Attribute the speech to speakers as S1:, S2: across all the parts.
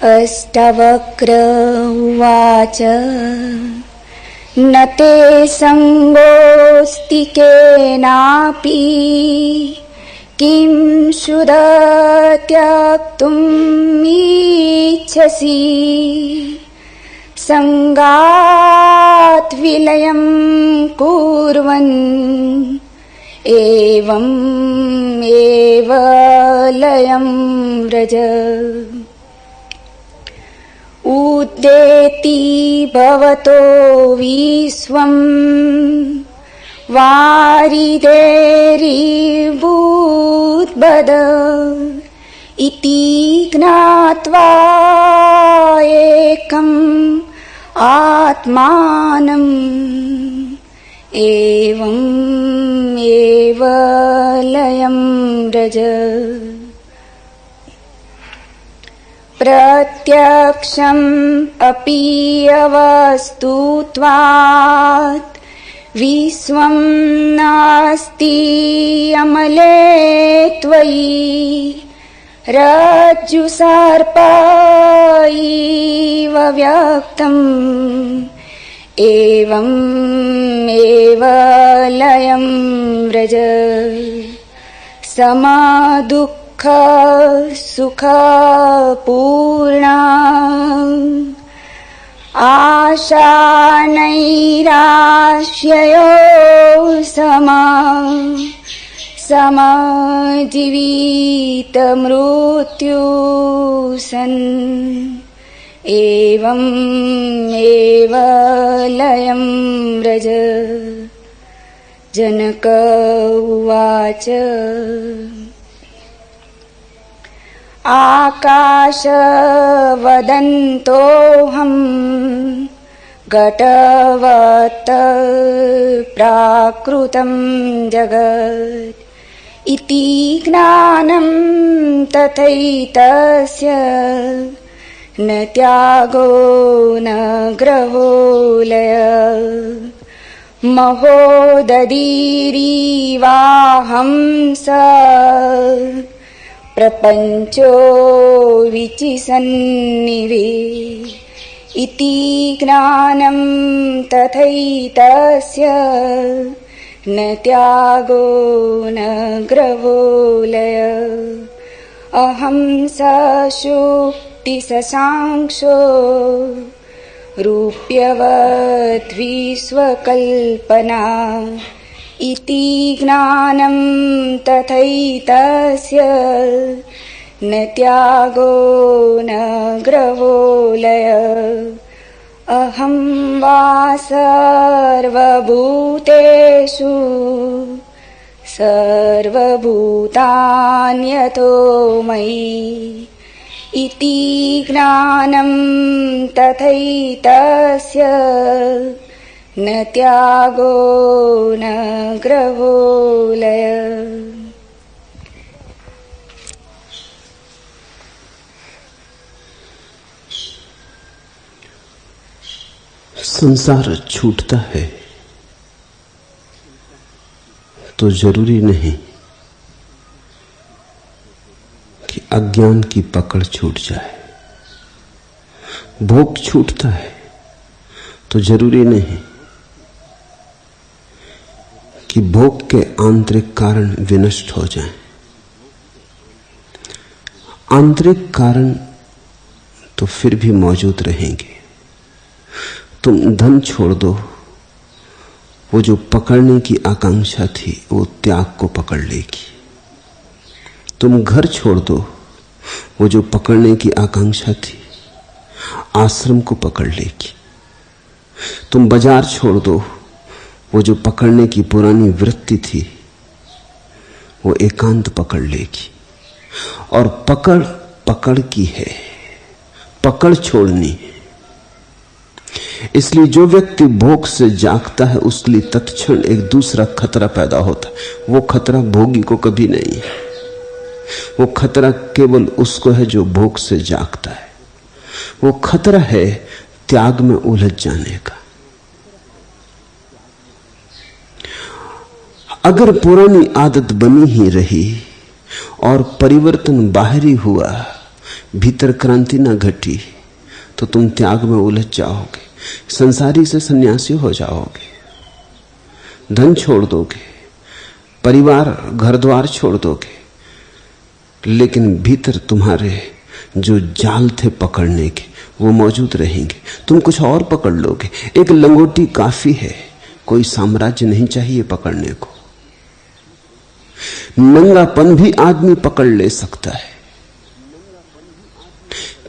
S1: अष्टवक्र उवाच न ते संगोऽस्ति केनापि किं शुद्धत्यक्तुम् इच्छसि संगात् विलयं कुर्वन् एवं एव लयं व्रज उदेति भवतो विश्वं वारिधेरिभूद्बद इति ज्ञात्वा एकम् आत्मानम् एवं एव लयं व्रज प्रत्यक्षम् अपि अवस्तुत्वात् विश्वं नास्ति अमले त्वयि रज्जुसर्प इव व्यक्तम् एवं एव लयं व्रज समदुःख सुख पूर्णा आशा नैराश्ययो समजीवित मृत्यु सन् एवं एव लयं व्रज जनक उवाच आकाशवदन्तोऽहम् घटवत् प्राकृतं जगत् इति ज्ञानं तथैतस्य न त्यागो न ग्रहो लय महोदधीरिवाहं स प्रपञ्चो विचिसन्निवे इति ज्ञानं तथैतस्य न त्यागो न ग्रहो लय अहं सशुक्तिशशांक्षो रूप्यवद्विश्वकल्पना इति ज्ञानं तथैतस्य न त्यागो न ग्रहो लय अहं वा सर्वभूतेषु सर्वभूतान्यतो मयि इति ज्ञानं तथैतस्य न त्यागो न ग्रहो लय
S2: संसार छूटता है तो जरूरी नहीं कि अज्ञान की पकड़ छूट जाए। भोग छूटता है तो जरूरी नहीं कि भोग के आंतरिक कारण विनष्ट हो जाएं। आंतरिक कारण तो फिर भी मौजूद रहेंगे। तुम धन छोड़ दो, वो जो पकड़ने की आकांक्षा थी वो त्याग को पकड़ लेगी। तुम घर छोड़ दो, वो जो पकड़ने की आकांक्षा थी आश्रम को पकड़ लेगी। तुम बाजार छोड़ दो, वो जो पकड़ने की पुरानी वृत्ति थी वो एकांत पकड़ लेगी। और पकड़ पकड़ की है, पकड़ छोड़नी है। इसलिए जो व्यक्ति भोग से जागता है उसके लिए तत्क्षण एक दूसरा खतरा पैदा होता है। वो खतरा भोगी को कभी नहीं है, वो खतरा केवल उसको है जो भोग से जागता है। वो खतरा है त्याग में उलझ जाने का। अगर पुरानी आदत बनी ही रही और परिवर्तन बाहरी हुआ भीतर क्रांति ना घटी तो तुम त्याग में उलझ जाओगे, संसारी से सन्यासी हो जाओगे, धन छोड़ दोगे, परिवार घर द्वार छोड़ दोगे, लेकिन भीतर तुम्हारे जो जाल थे पकड़ने के वो मौजूद रहेंगे। तुम कुछ और पकड़ लोगे। एक लंगोटी काफी है, कोई साम्राज्य नहीं चाहिए पकड़ने को। नंगापन भी आदमी पकड़ ले सकता है,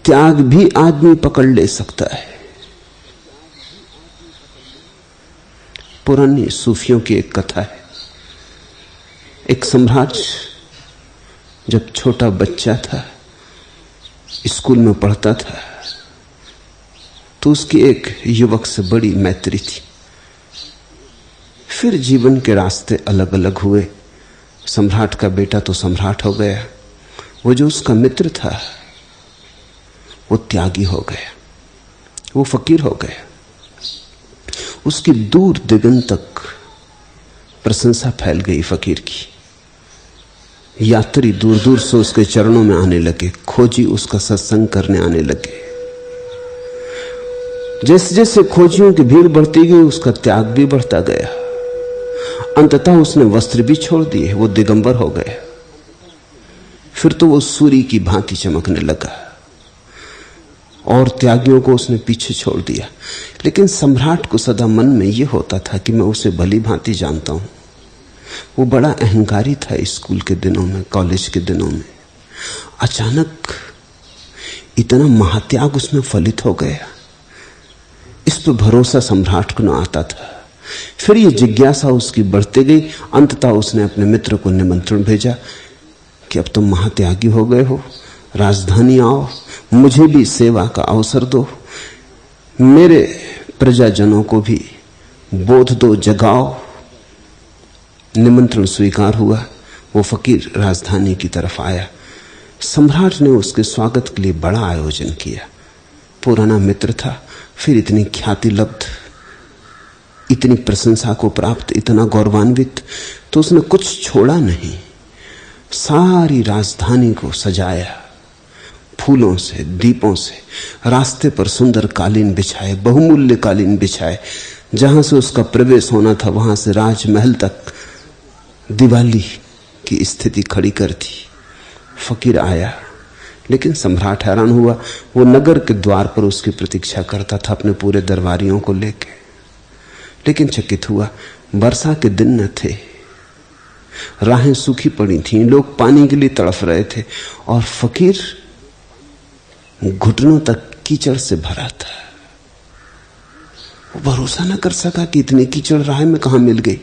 S2: त्याग भी आदमी पकड़ ले सकता है। पुरानी सूफियों की एक कथा है। एक सम्राट जब छोटा बच्चा था, स्कूल में पढ़ता था, तो उसकी एक युवक से बड़ी मैत्री थी। फिर जीवन के रास्ते अलग अलग हुए। सम्राट का बेटा तो सम्राट हो गया, वो जो उसका मित्र था वो त्यागी हो गया, वो फकीर हो गया। उसकी दूर दिगंत तक प्रशंसा फैल गई फकीर की। यात्री दूर दूर से उसके चरणों में आने लगे, खोजी उसका सत्संग करने आने लगे। जैसे जैसे खोजियों की भीड़ बढ़ती गई, उसका त्याग भी बढ़ता गया। अंततः उसने वस्त्र भी छोड़ दिए, वो दिगंबर हो गया। फिर तो वो सूर्य की भांति चमकने लगा और त्यागियों को उसने पीछे छोड़ दिया। लेकिन सम्राट को सदा मन में यह होता था कि मैं उसे भली भांति जानता हूं। वो बड़ा अहंकारी था स्कूल के दिनों में, कॉलेज के दिनों में। अचानक इतना महात्याग उसमें फलित हो गया, इस पर भरोसा सम्राट को न आता था। फिर ये जिज्ञासा उसकी बढ़ती गई। अंततः उसने अपने मित्र को निमंत्रण भेजा कि अब तुम महात्यागी हो गए हो, राजधानी आओ, मुझे भी सेवा का अवसर दो, मेरे प्रजाजनों को भी बोध दो, जगाओ। निमंत्रण स्वीकार हुआ। वो फकीर राजधानी की तरफ आया। सम्राट ने उसके स्वागत के लिए बड़ा आयोजन किया। पुराना मित्र था, फिर इतनी ख्याति लब्ध, इतनी प्रशंसा को प्राप्त, इतना गौरवान्वित, तो उसने कुछ छोड़ा नहीं। सारी राजधानी को सजाया, फूलों से, दीपों से। रास्ते पर सुंदर कालीन बिछाए, बहुमूल्य कालीन बिछाए। जहां से उसका प्रवेश होना था वहां से राजमहल तक दिवाली की स्थिति खड़ी कर दी। फकीर आया, लेकिन सम्राट हैरान हुआ। वो नगर के द्वार पर उसकी प्रतीक्षा करता था अपने पूरे दरबारियों को लेके। लेकिन चकित हुआ, वर्षा के दिन न थे, राहें सूखी पड़ी थीं, लोग पानी के लिए तड़फ रहे थे और फकीर घुटनों तक कीचड़ से भरा था। वो भरोसा न कर सका कि इतनी कीचड़ राह में कहां मिल गई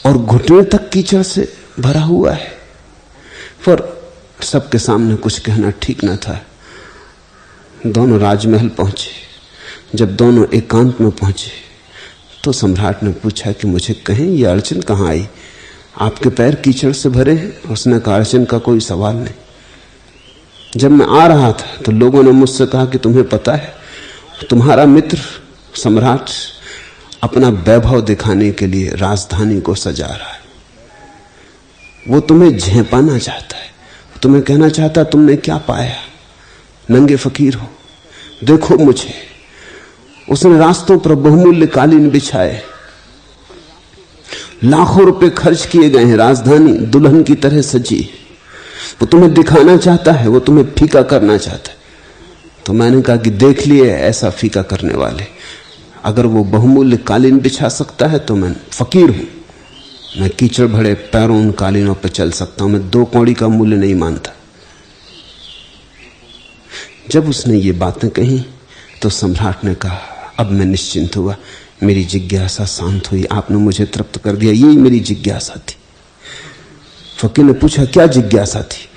S2: और घुटने तक कीचड़ से भरा हुआ है। पर सबके सामने कुछ कहना ठीक न था। दोनों राजमहल पहुंचे। जब दोनों एकांत में पहुंचे तो सम्राट ने पूछा कि मुझे कहें यह अड़चन कहां आई, आपके पैर कीचड़ से भरे हैं। उसने कहा अड़चन का कोई सवाल नहीं। जब मैं आ रहा था तो लोगों ने मुझसे कहा कि तुम्हें पता है तुम्हारा मित्र सम्राट अपना वैभव दिखाने के लिए राजधानी को सजा रहा है। वो तुम्हें झेपाना चाहता है, तुम्हें कहना चाहता तुमने क्या पाया, नंगे फकीर हो, देखो मुझे। उसने रास्तों पर बहुमूल्य कालीन बिछाए, लाखों रुपए खर्च किए गए हैं, राजधानी दुल्हन की तरह सजी। वो तुम्हें दिखाना चाहता है, वो तुम्हें फीका करना चाहता है। तो मैंने कहा कि देख लिए ऐसा फीका करने वाले, अगर वो बहुमूल्य कालीन बिछा सकता है तो मैं फकीर हूं, मैं कीचड़ भरे पैरों उन कालीनों पर चल सकता हूं, मैं 2 कौड़ी का मूल्य नहीं मानता। जब उसने ये बातें कही तो सम्राट ने कहा अब मैं निश्चिंत हुआ, मेरी जिज्ञासा शांत हुई, आपने मुझे तृप्त कर दिया, यही मेरी जिज्ञासा थी। फकीर ने पूछा क्या जिज्ञासा थी?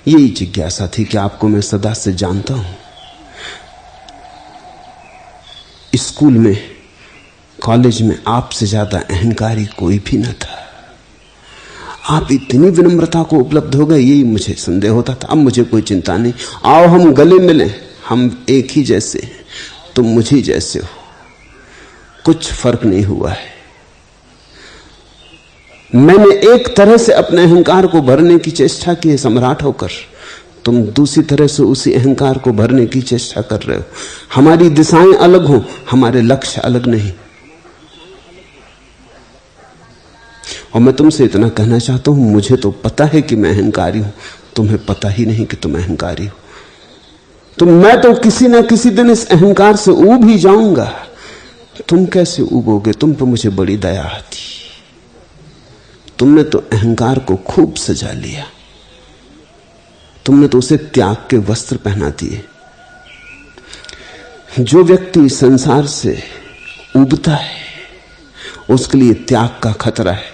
S2: यही जिज्ञासा थी कि आपको मैं सदा से जानता हूं। स्कूल में, कॉलेज में आपसे ज्यादा अहंकारी कोई भी न था। आप इतनी विनम्रता को उपलब्ध हो गए, यही मुझे संदेह होता था। अब मुझे कोई चिंता नहीं, आओ हम गले मिलें, हम एक ही जैसे हैं, तुम मुझे जैसे हो, कुछ फर्क नहीं हुआ है। मैंने एक तरह से अपने अहंकार को भरने की चेष्टा की है सम्राट होकर, तुम दूसरी तरह से उसी अहंकार को भरने की चेष्टा कर रहे हो। हमारी दिशाएं अलग हों, हमारे लक्ष्य अलग नहीं। और मैं तुमसे इतना कहना चाहता हूं, मुझे तो पता है कि मैं अहंकारी हूं, तुम्हें पता ही नहीं कि तुम अहंकारी हो। तो मैं तो किसी ना किसी दिन इस अहंकार से ऊब ही जाऊंगा। तुम कैसे ऊबोगे? तुम पर मुझे बड़ी दया आती। तुमने तो अहंकार को खूब सजा लिया, तुमने तो उसे त्याग के वस्त्र पहना दिए। जो व्यक्ति संसार से ऊबता है उसके लिए त्याग का खतरा है।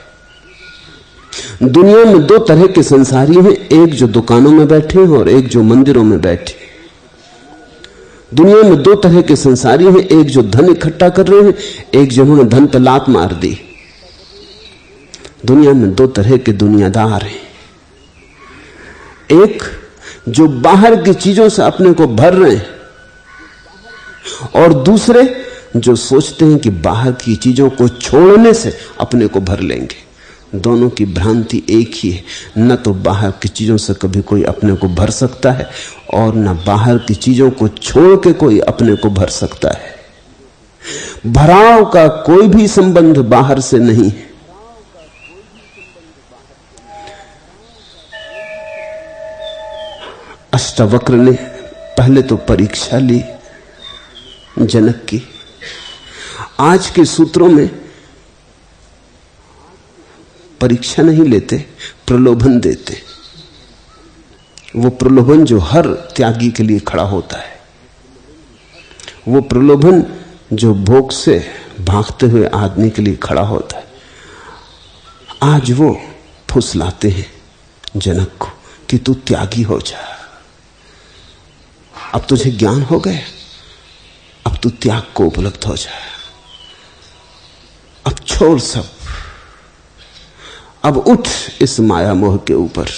S2: दुनिया में दो तरह के संसारी हैं, एक जो दुकानों में बैठे हैं और एक जो मंदिरों में बैठे। दुनिया में दो तरह के संसारी हैं, एक जो धन इकट्ठा कर रहे हैं, एक जिन्होंने धन पर लात मार दी। दुनिया में दो तरह के दुनियादार हैं, एक जो बाहर की चीजों से अपने को भर रहे हैं और दूसरे जो सोचते हैं कि बाहर की चीजों को छोड़ने से अपने को भर लेंगे। दोनों की भ्रांति एक ही है। न तो बाहर की चीजों से कभी कोई अपने को भर सकता है और न बाहर की चीजों को छोड़ के कोई अपने को भर सकता है। भराव का कोई भी संबंध बाहर से नहीं है। अष्टावक्र ने पहले तो परीक्षा ली जनक की। आज के सूत्रों में परीक्षा नहीं लेते, प्रलोभन देते। वो प्रलोभन जो हर त्यागी के लिए खड़ा होता है, वो प्रलोभन जो भोग से भागते हुए आदमी के लिए खड़ा होता है। आज वो फुसलाते हैं जनक को कि तू त्यागी हो जा, अब तुझे ज्ञान हो गया, अब तू त्याग को उपलब्ध हो जा, अब छोड़ सब, अब उठ इस माया मोह के ऊपर।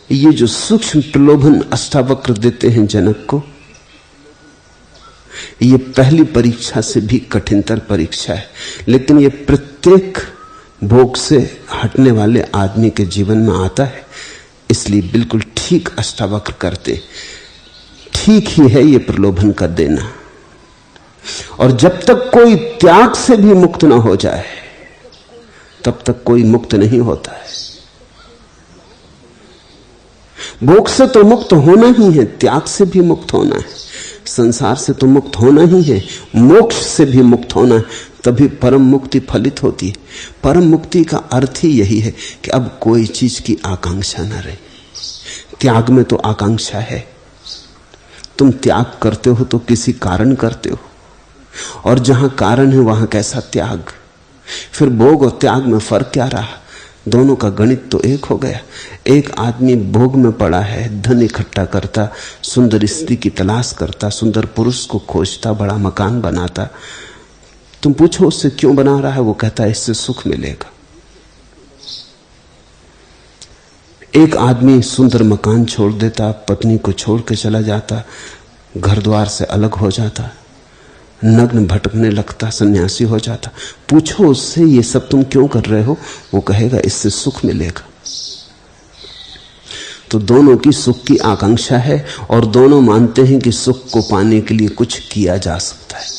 S2: ये जो सूक्ष्म प्रलोभन अष्टावक्र देते हैं जनक को, ये पहली परीक्षा से भी कठिनतर परीक्षा है। लेकिन ये प्रत्येक भोग से हटने वाले आदमी के जीवन में आता है, इसलिए बिल्कुल ठीक अष्टावक्र करते। ठीक ही है ये प्रलोभन का देना। और जब तक कोई त्याग से भी मुक्त ना हो जाए तब तक कोई मुक्त नहीं होता है। भोग से तो मुक्त होना ही है, त्याग से भी मुक्त होना है, संसार से तो मुक्त होना ही है, मोक्ष से भी मुक्त होना है, तभी परम मुक्ति फलित होती है। परम मुक्ति का अर्थ ही यही है कि अब कोई चीज की आकांक्षा न रहे। त्याग में तो आकांक्षा है। तुम त्याग करते हो तो किसी कारण करते हो, और जहां कारण है वहां कैसा त्याग। फिर भोग और त्याग में फर्क क्या रहा? दोनों का गणित तो एक हो गया। एक आदमी भोग में पड़ा है, धन इकट्ठा करता, सुंदर स्त्री की तलाश करता, सुंदर पुरुष को खोजता, बड़ा मकान बनाता। तुम पूछो उससे क्यों बना रहा है, वो कहता है इससे सुख मिलेगा। एक आदमी सुंदर मकान छोड़ देता, पत्नी को छोड़ के चला जाता, घर द्वार से अलग हो जाता, नग्न भटकने लगता, सन्यासी हो जाता। पूछो उससे ये सब तुम क्यों कर रहे हो, वो कहेगा इससे सुख मिलेगा। तो दोनों की सुख की आकांक्षा है और दोनों मानते हैं कि सुख को पाने के लिए कुछ किया जा सकता है।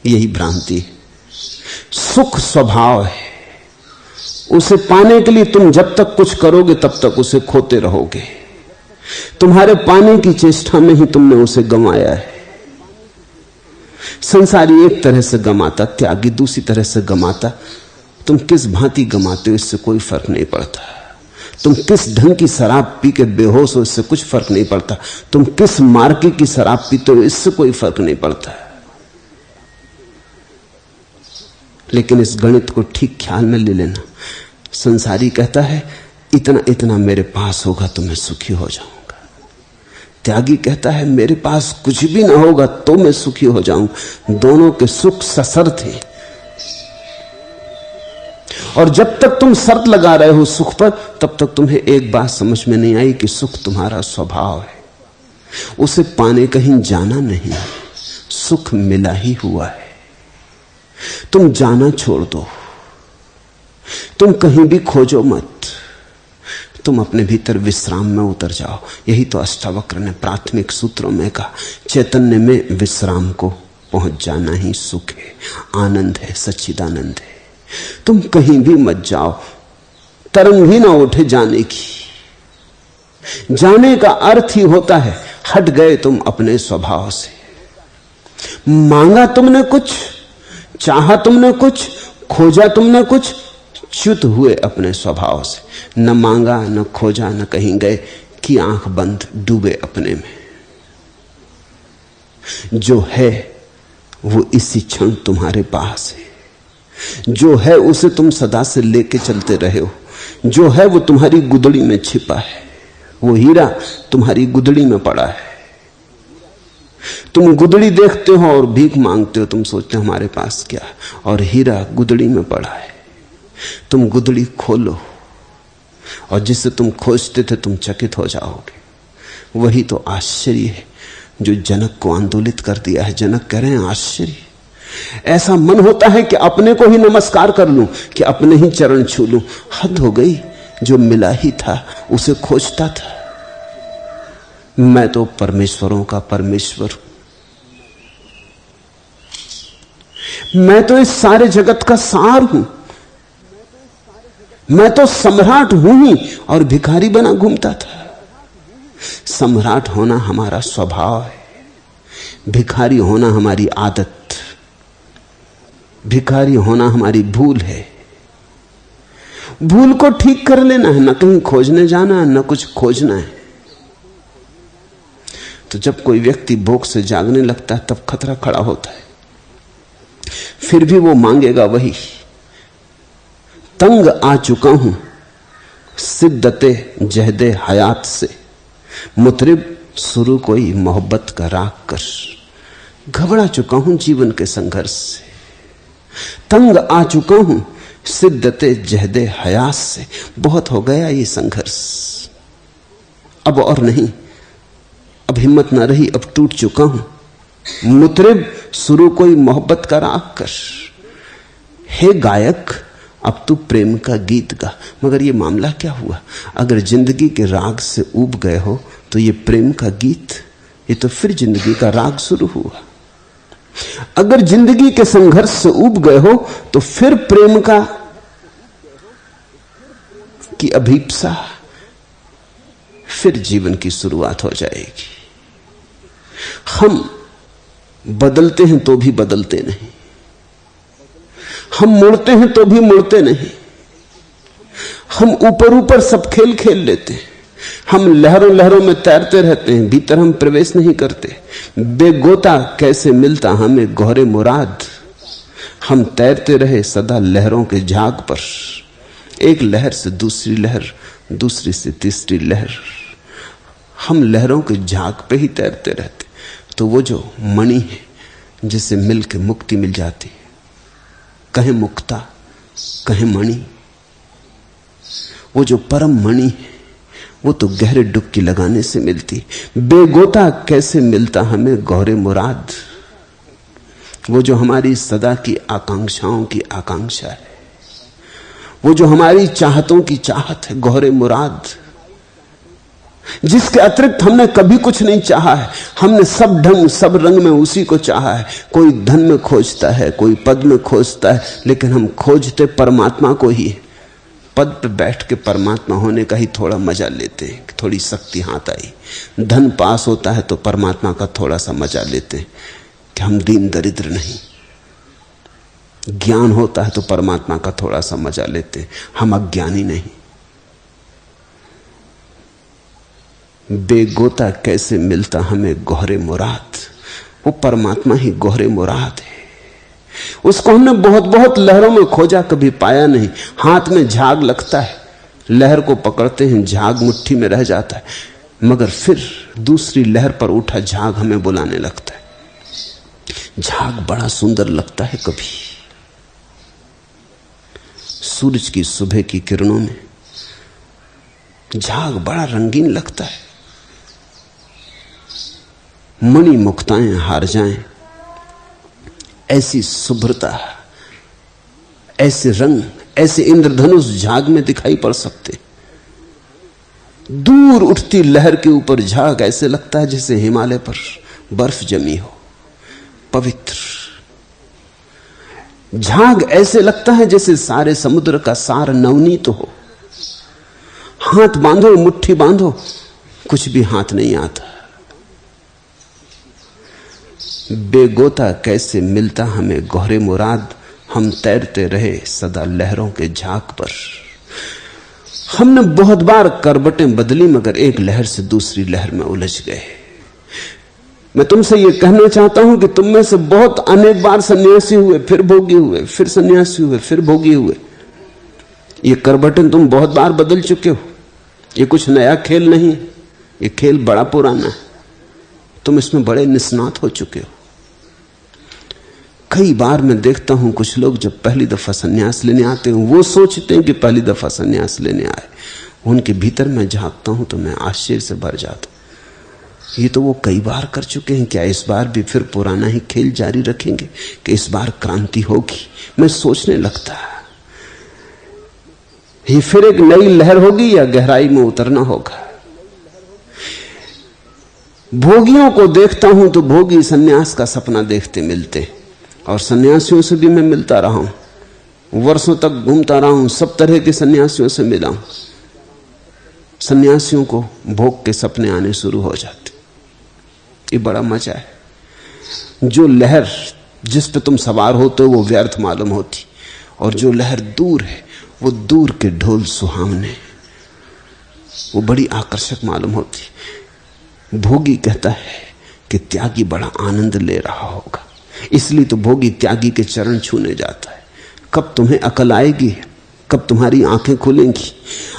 S2: यही भ्रांति है। सुख स्वभाव है, उसे पाने के लिए तुम जब तक कुछ करोगे तब तक उसे खोते रहोगे। तुम्हारे पाने की चेष्टा में ही तुमने उसे गंवाया है। संसारी एक तरह से गमाता, त्यागी दूसरी तरह से गमाता। तुम किस भांति गमाते हो इससे कोई फर्क नहीं पड़ता। तुम किस ढंग की शराब पी के बेहोश हो इससे कुछ फर्क नहीं पड़ता। तुम किस मार्के की शराब पीते हो इससे कोई फर्क नहीं पड़ता। लेकिन इस गणित को ठीक ख्याल में ले लेना। संसारी कहता है इतना इतना मेरे पास होगा तो मैं सुखी हो जाऊंगा। त्यागी कहता है मेरे पास कुछ भी ना होगा तो मैं सुखी हो जाऊंगा। दोनों के सुख सशर्त हैं। और जब तक तुम शर्त लगा रहे हो सुख पर, तब तक तुम्हें एक बात समझ में नहीं आई कि सुख तुम्हारा स्वभाव है, उसे पाने कहीं जाना नहीं, सुख मिला ही हुआ है। तुम जाना छोड़ दो, तुम कहीं भी खोजो मत, तुम अपने भीतर विश्राम में उतर जाओ। यही तो अष्टावक्र ने प्राथमिक सूत्रों में कहा, चैतन्य में विश्राम को पहुंच जाना ही सुख है, आनंद है, सच्चिदानंद है। तुम कहीं भी मत जाओ, तरंग भी ना उठे जाने की। जाने का अर्थ ही होता है हट गए तुम अपने स्वभाव से। मांगा तुमने कुछ, चाहा तुमने कुछ, खोजा तुमने कुछ, च्युत हुए अपने स्वभाव से। न मांगा, न खोजा, न कहीं गए, कि आंख बंद डूबे अपने में। जो है वो इसी क्षण तुम्हारे पास है। जो है उसे तुम सदा से लेके चलते रहे हो। जो है वो तुम्हारी गुदड़ी में छिपा है। वो हीरा तुम्हारी गुदड़ी में पड़ा है। तुम गुदड़ी देखते हो और भीख मांगते हो, तुम सोचते हो हमारे पास क्या, और हीरा गुदड़ी में पड़ा है। तुम गुदड़ी खोलो और जिससे तुम खोजते थे तुम चकित हो जाओगे। वही तो आश्चर्य है जो जनक को आंदोलित कर दिया है। जनक कह रहे हैं आश्चर्य, ऐसा मन होता है कि अपने को ही नमस्कार कर लूं, कि अपने ही चरण छू लूं। हद हो गई, जो मिला ही था उसे खोजता था। मैं तो परमेश्वरों का परमेश्वर हूं। मैं तो इस सारे जगत का सार हूं। मैं तो सम्राट हूं ही और भिखारी बना घूमता था। सम्राट होना हमारा स्वभाव है, भिखारी होना हमारी आदत, भिखारी होना हमारी भूल है। भूल को ठीक कर लेना है, न कहीं खोजने जाना है, न कुछ खोजना है। तो जब कोई व्यक्ति भूख से जागने लगता है तब खतरा खड़ा होता है। फिर भी वो मांगेगा वही। तंग आ चुका हूं सिद्दते जहदे हयात से, मुतरिब शुरू कोई मोहब्बत का राग कर। घबरा चुका हूं जीवन के संघर्ष से, तंग आ चुका हूं सिद्दते जहदे हयात से। बहुत हो गया ये संघर्ष, अब और नहीं, अब हिम्मत ना रही, अब टूट चुका हूं। मुतरिब शुरू कोई मोहब्बत का राग कर। हे गायक, अब तू प्रेम का गीत गा। मगर ये मामला क्या हुआ? अगर जिंदगी के राग से ऊब गए हो तो ये प्रेम का गीत, ये तो फिर जिंदगी का राग शुरू हुआ। अगर जिंदगी के संघर्ष से ऊब गए हो तो फिर प्रेम का की अभीप्सा, फिर जीवन की शुरुआत हो जाएगी। हम बदलते हैं तो भी बदलते नहीं, हम मुड़ते हैं तो भी मुड़ते नहीं, हम ऊपर ऊपर सब खेल खेल लेते हैं, हम लहरों लहरों में तैरते रहते हैं, भीतर हम प्रवेश नहीं करते। बेगोता कैसे मिलता हमें गौरे मुराद, हम तैरते रहे सदा लहरों के झाग पर, एक लहर से दूसरी लहर, दूसरी से तीसरी लहर, हम लहरों के झाग पे ही तैरते रहते। तो वो जो मणि है जिसे मिल के मुक्ति मिल जाती, कहे मुक्ता कहे मणि, वो जो परम मणि है वो तो गहरे डुबकी लगाने से मिलती। बेगोता कैसे मिलता हमें गौरे मुराद, वो जो हमारी सदा की आकांक्षाओं की आकांक्षा है, वो जो हमारी चाहतों की चाहत है, गौरे मुराद, जिसके अतिरिक्त हमने कभी कुछ नहीं चाहा है। हमने सब ढंग सब रंग में उसी को चाहा है। कोई धन में खोजता है, कोई पद में खोजता है, लेकिन हम खोजते परमात्मा को ही। पद पे बैठ के परमात्मा होने का ही थोड़ा मजा लेते हैं, थोड़ी शक्ति हाथ आई। धन पास होता है तो परमात्मा का थोड़ा सा मजा लेते हैं कि हम दीन दरिद्र नहीं। ज्ञान होता है तो परमात्मा का थोड़ा सा मजा लेते हैं, हम अज्ञानी नहीं। बेगोता कैसे मिलता हमें गौरे मुराद, वो परमात्मा ही गौरे मुराद है। उसको हमने बहुत बहुत लहरों में खोजा, कभी पाया नहीं। हाथ में झाग लगता है, लहर को पकड़ते हैं, झाग मुट्ठी में रह जाता है, मगर फिर दूसरी लहर पर उठा झाग हमें बुलाने लगता है। झाग बड़ा सुंदर लगता है। कभी सूरज की सुबह की किरणों में झाग बड़ा रंगीन लगता है। मणि मुक्ताएं हार जाएं, ऐसी शुभ्रता, ऐसे रंग, ऐसे इंद्रधनुष झाग में दिखाई पड़ सकते। दूर उठती लहर के ऊपर झाग ऐसे लगता है जैसे हिमालय पर बर्फ जमी हो, पवित्र। झाग ऐसे लगता है जैसे सारे समुद्र का सार नवनीत हो। हाथ बांधो, मुट्ठी बांधो, कुछ भी हाथ नहीं आता। बेगोता कैसे मिलता हमें गौहरे मुराद, हम तैरते रहे सदा लहरों के झाग पर। हमने बहुत बार करवटें बदली मगर एक लहर से दूसरी लहर में उलझ गए। मैं तुमसे यह कहना चाहता हूं कि तुम में से बहुत अनेक बार सन्यासी हुए, फिर भोगी हुए, फिर सन्यासी हुए, फिर भोगी हुए। ये करवटें तुम बहुत बार बदल चुके हो। ये कुछ नया खेल नहीं, ये खेल बड़ा पुराना है। तुम इसमें बड़े निष्णात हो चुके हो। कई बार मैं देखता हूं कुछ लोग जब पहली दफा सन्यास लेने आते हैं, वो सोचते हैं कि पहली दफा सन्यास लेने आए। उनके भीतर मैं झांकता हूं तो मैं आश्चर्य से भर जाता हूं। ये तो वो कई बार कर चुके हैं, क्या इस बार भी फिर पुराना ही खेल जारी रखेंगे कि इस बार क्रांति होगी? मैं सोचने लगता, ये फिर एक नई लहर होगी या गहराई में उतरना होगा? भोगियों को देखता हूं तो भोगी सन्यास का सपना देखते मिलते, और सन्यासियों से भी मैं मिलता रहा हूं, वर्षों तक घूमता रहा हूं, सब तरह के सन्यासियों से मिला हूं। सन्यासियों को भोग के सपने आने शुरू हो जाते। ये बड़ा मजा है। जो लहर जिस पे तुम सवार होते हो वो व्यर्थ मालूम होती, और जो लहर दूर है वो दूर के ढोल सुहावने, वो बड़ी आकर्षक मालूम होती। भोगी कहता है कि त्यागी बड़ा आनंद ले रहा होगा, इसलिए तो भोगी त्यागी के चरण छूने जाता है। कब तुम्हें अकल आएगी, कब तुम्हारी आंखें खुलेंगी?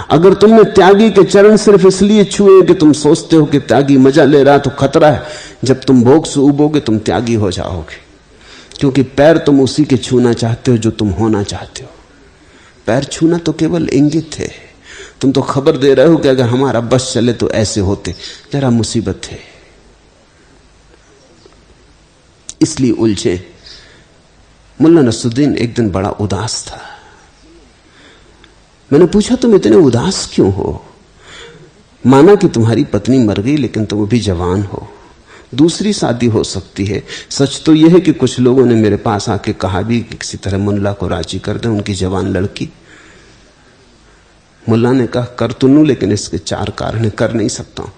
S2: अगर तुमने त्यागी के चरण सिर्फ इसलिए छुए कि तुम सोचते हो कि त्यागी मजा ले रहा, तो खतरा है जब तुम भोग से उबोगे तुम त्यागी हो जाओगे। क्योंकि पैर तुम उसी के छूना चाहते हो जो तुम होना चाहते हो। पैर छूना तो केवल इंगित है। तुम तो खबर दे रहे हो कि अगर हमारा बस चले तो ऐसे होते, जरा मुसीबत है, इसलिए उलझे। मुल्ला नसरुद्दीन एक दिन बड़ा उदास था। मैंने पूछा तुम इतने उदास क्यों हो? माना कि तुम्हारी पत्नी मर गई लेकिन तुम अभी जवान हो, दूसरी शादी हो सकती है। सच तो यह है कि कुछ लोगों ने मेरे पास आके कहा भी कि किसी तरह मुल्ला को राजी कर दें, उनकी जवान लड़की। मुल्ला ने कहा कर तो लूं, लेकिन इसके 4 कारण कर नहीं सकता हूं।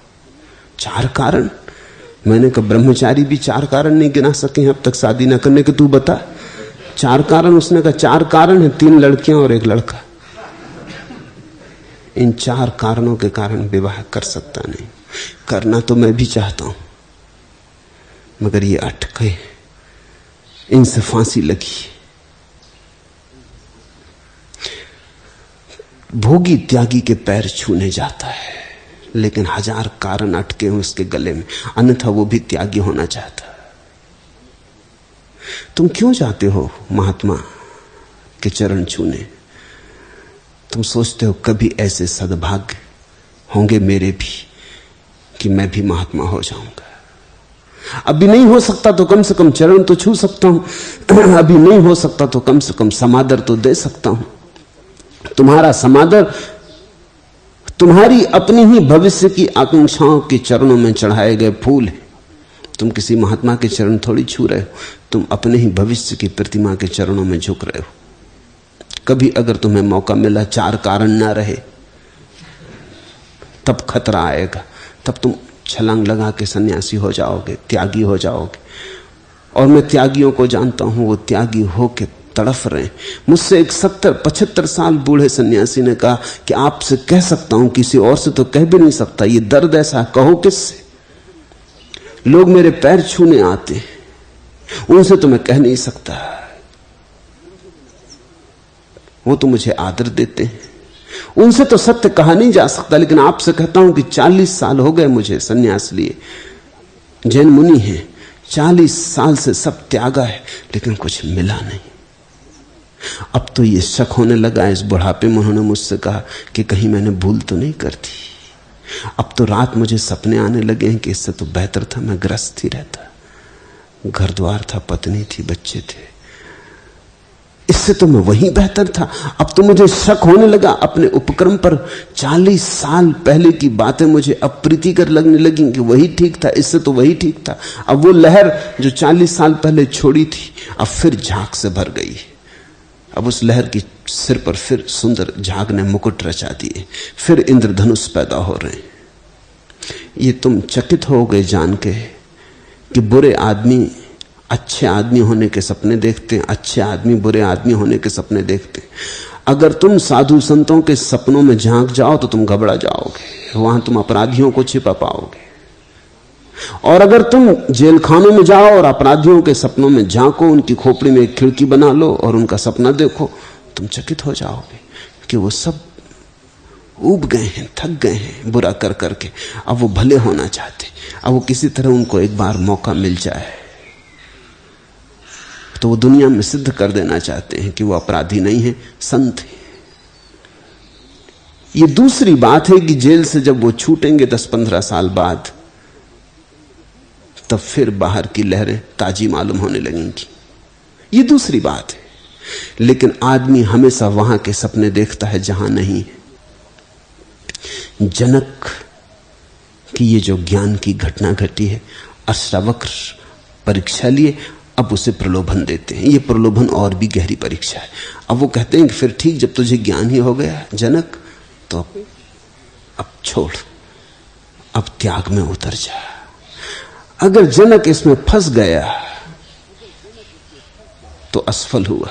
S2: 4 कारण? मैंने कहा ब्रह्मचारी भी 4 कारण नहीं गिना सके अब तक शादी ना करने के, तू बता 4 कारण। उसने कहा 4 कारण है, 3 लड़कियां और 1 लड़का। इन 4 कारणों के कारण विवाह कर सकता नहीं। करना तो मैं भी चाहता हूं मगर ये अटके, इनसे फांसी लगी। भोगी त्यागी के पैर छूने जाता है, लेकिन 1000 कारण अटके हैं उसके गले में, अन्यथा वो भी त्यागी होना चाहता। तुम क्यों चाहते हो महात्मा के चरण छूने? तुम सोचते हो कभी ऐसे सद्भाग्य होंगे मेरे भी कि मैं भी महात्मा हो जाऊंगा। अभी नहीं हो सकता तो कम से कम चरण तो छू सकता हूं, अभी नहीं हो सकता तो कम से कम समादर तो दे सकता हूं। तुम्हारा समादर तुम्हारी अपनी ही भविष्य की आकांक्षाओं के चरणों में चढ़ाए गए फूल है। तुम किसी महात्मा के चरण थोड़ी छू रहे हो, तुम अपने ही भविष्य की प्रतिमा के चरणों में झुक रहे हो। कभी अगर तुम्हें मौका मिला 4 कारण ना रहे तब खतरा आएगा, तब तुम छलांग लगा के सन्यासी हो जाओगे, त्यागी हो जाओगे। और मैं त्यागियों को जानता हूं, वो त्यागी होके तड़फ रहे। मुझसे एक 70-75 साल बूढ़े सन्यासी ने कहा कि आपसे कह सकता हूं, किसी और से तो कह भी नहीं सकता, ये दर्द ऐसा कहो किससे? लोग मेरे पैर छूने आते हैं, उनसे तो मैं कह नहीं सकता, वो तो मुझे आदर देते हैं, उनसे तो सत्य कहा नहीं जा सकता। लेकिन आपसे कहता हूं कि 40 साल हो गए मुझे सन्यास लिए। जैन मुनि हैं, 40 साल से सब त्यागा है लेकिन कुछ मिला नहीं। अब तो ये शक होने लगा इस बुढ़ापे में, उन्होंने मुझसे कहा कि कहीं मैंने भूल तो नहीं कर दी। अब तो रात मुझे सपने आने लगे हैं कि इससे तो बेहतर था मैं गृहस्थ ही रहता, घर द्वार था, पत्नी थी, बच्चे थे, इससे तो मैं वही बेहतर था। अब तो मुझे शक होने लगा अपने उपक्रम पर। 40 साल पहले की बातें मुझे अप्रीतिकर लगने लगी कि वही ठीक था, इससे तो वही ठीक था। अब वो लहर जो 40 साल पहले छोड़ी थी अब फिर झाग से भर गई। अब उस लहर की सिर पर फिर सुंदर झाग ने मुकुट रचा दिए, फिर इंद्रधनुष पैदा हो रहे हैं। ये तुम चकित हो गए जान के कि बुरे आदमी अच्छे आदमी होने के सपने देखते हैं, अच्छे आदमी बुरे आदमी होने के सपने देखते हैं। अगर तुम साधु संतों के सपनों में झांक जाओ तो तुम घबरा जाओगे, वहां तुम अपराधियों को छिपा पाओगे। और अगर तुम जेल खानों में जाओ और अपराधियों के सपनों में झांको, उनकी खोपड़ी में एक खिड़की बना लो और उनका सपना देखो, तुम चकित हो जाओगे कि वो सब ऊब गए हैं, थक गए हैं बुरा कर करके। अब वो भले होना चाहते, अब वो किसी तरह उनको एक बार मौका मिल जाए तो वो दुनिया में सिद्ध कर देना चाहते हैं कि वो अपराधी नहीं है, संत है। ये दूसरी बात है कि जेल से जब वो छूटेंगे 10-15 साल बाद, तब फिर बाहर की लहरें ताजी मालूम होने लगेंगी। ये दूसरी बात है। लेकिन आदमी हमेशा वहां के सपने देखता है जहां नहीं है। जनक की ये जो ज्ञान की घटना घटी है, अष्टावक्र परीक्षा लिए, अब उसे प्रलोभन देते हैं। ये प्रलोभन और भी गहरी परीक्षा है। अब वो कहते हैं कि फिर ठीक, जब तुझे ज्ञान ही हो गया जनक, तो अब छोड़, अब त्याग में उतर जा। अगर जनक इसमें फंस गया तो असफल हुआ,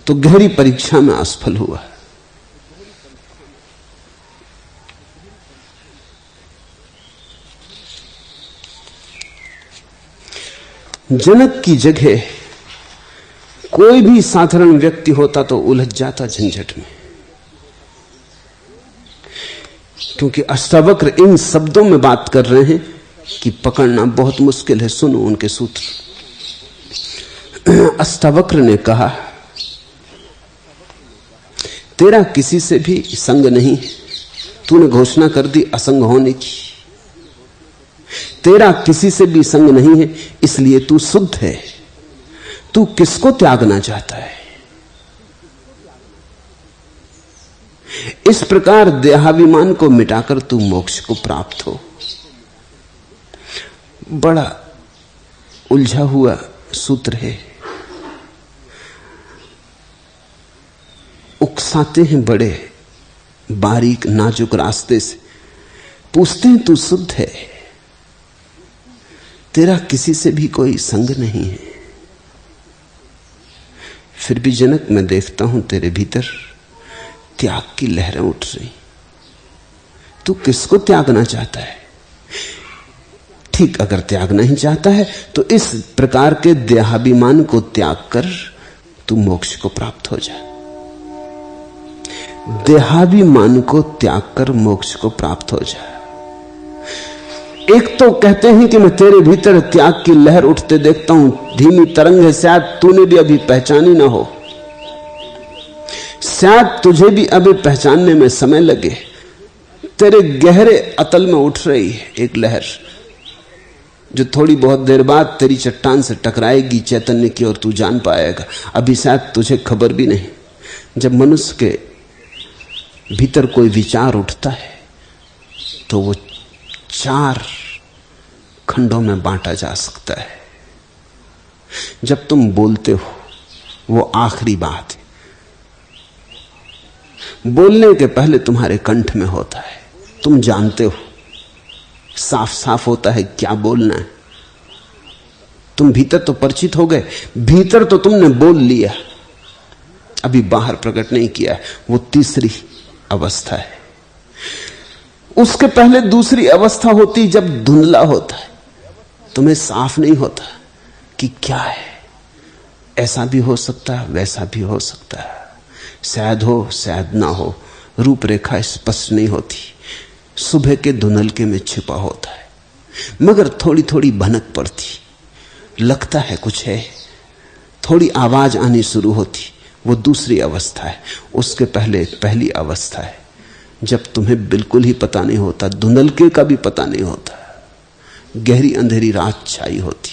S2: तो गहरी परीक्षा में असफल हुआ। जनक की जगह कोई भी साधारण व्यक्ति होता तो उलझ जाता झंझट में, क्योंकि अष्टावक्र इन शब्दों में बात कर रहे हैं कि पकड़ना बहुत मुश्किल है। सुनो उनके सूत्र। अष्टावक्र ने कहा, तेरा किसी से भी संग नहीं, तूने घोषणा कर दी असंग होने की। तेरा किसी से भी संग नहीं है, इसलिए तू शुद्ध है। तू किसको त्यागना चाहता है? इस प्रकार देहाभिमान को मिटाकर तू मोक्ष को प्राप्त हो। बड़ा उलझा हुआ सूत्र है, उकसाते हैं बड़े बारीक नाजुक रास्ते से। पूछते हैं तू शुद्ध है, तेरा किसी से भी कोई संग नहीं है, फिर भी जनक मैं देखता हूं तेरे भीतर त्याग की लहरें उठ रही। तू किसको त्यागना चाहता है? ठीक, अगर त्याग नहीं चाहता है तो इस प्रकार के देहाभिमान को त्याग कर तू मोक्ष को प्राप्त हो जा। देहाभिमान को त्याग कर मोक्ष को प्राप्त हो जा। एक तो कहते हैं कि मैं तेरे भीतर त्याग की लहर उठते देखता हूं, धीमी तरंग है, शायद तूने भी अभी पहचानी ना हो, शायद तुझे भी अभी पहचानने में समय लगे। तेरे गहरे अतल में उठ रही है एक लहर, जो थोड़ी बहुत देर बाद तेरी चट्टान से टकराएगी चैतन्य की, और तू जान पाएगा। अभी शायद तुझे खबर भी नहीं। जब मनुष्य के भीतर कोई विचार उठता है तो वो 4 खंडों में बांटा जा सकता है। जब तुम बोलते हो, वो आखिरी बात है। बोलने के पहले तुम्हारे कंठ में होता है, तुम जानते हो, साफ साफ होता है क्या बोलना है। तुम भीतर तो परिचित हो गए, भीतर तो तुमने बोल लिया, अभी बाहर प्रकट नहीं किया है। वो तीसरी अवस्था है। उसके पहले दूसरी अवस्था होती जब धुंधला होता है, तुम्हें साफ नहीं होता कि क्या है। ऐसा भी हो सकता है, वैसा भी हो सकता है, शायद हो शायद ना हो, रूपरेखा स्पष्ट नहीं होती, सुबह के धुंधलके में छिपा होता है। मगर थोड़ी थोड़ी भनक पड़ती, लगता है कुछ है, थोड़ी आवाज आनी शुरू होती, वो दूसरी अवस्था है। उसके पहले पहली अवस्था है जब तुम्हें बिल्कुल ही पता नहीं होता, धुंधलके का भी पता नहीं होता, गहरी अंधेरी रात छाई होती,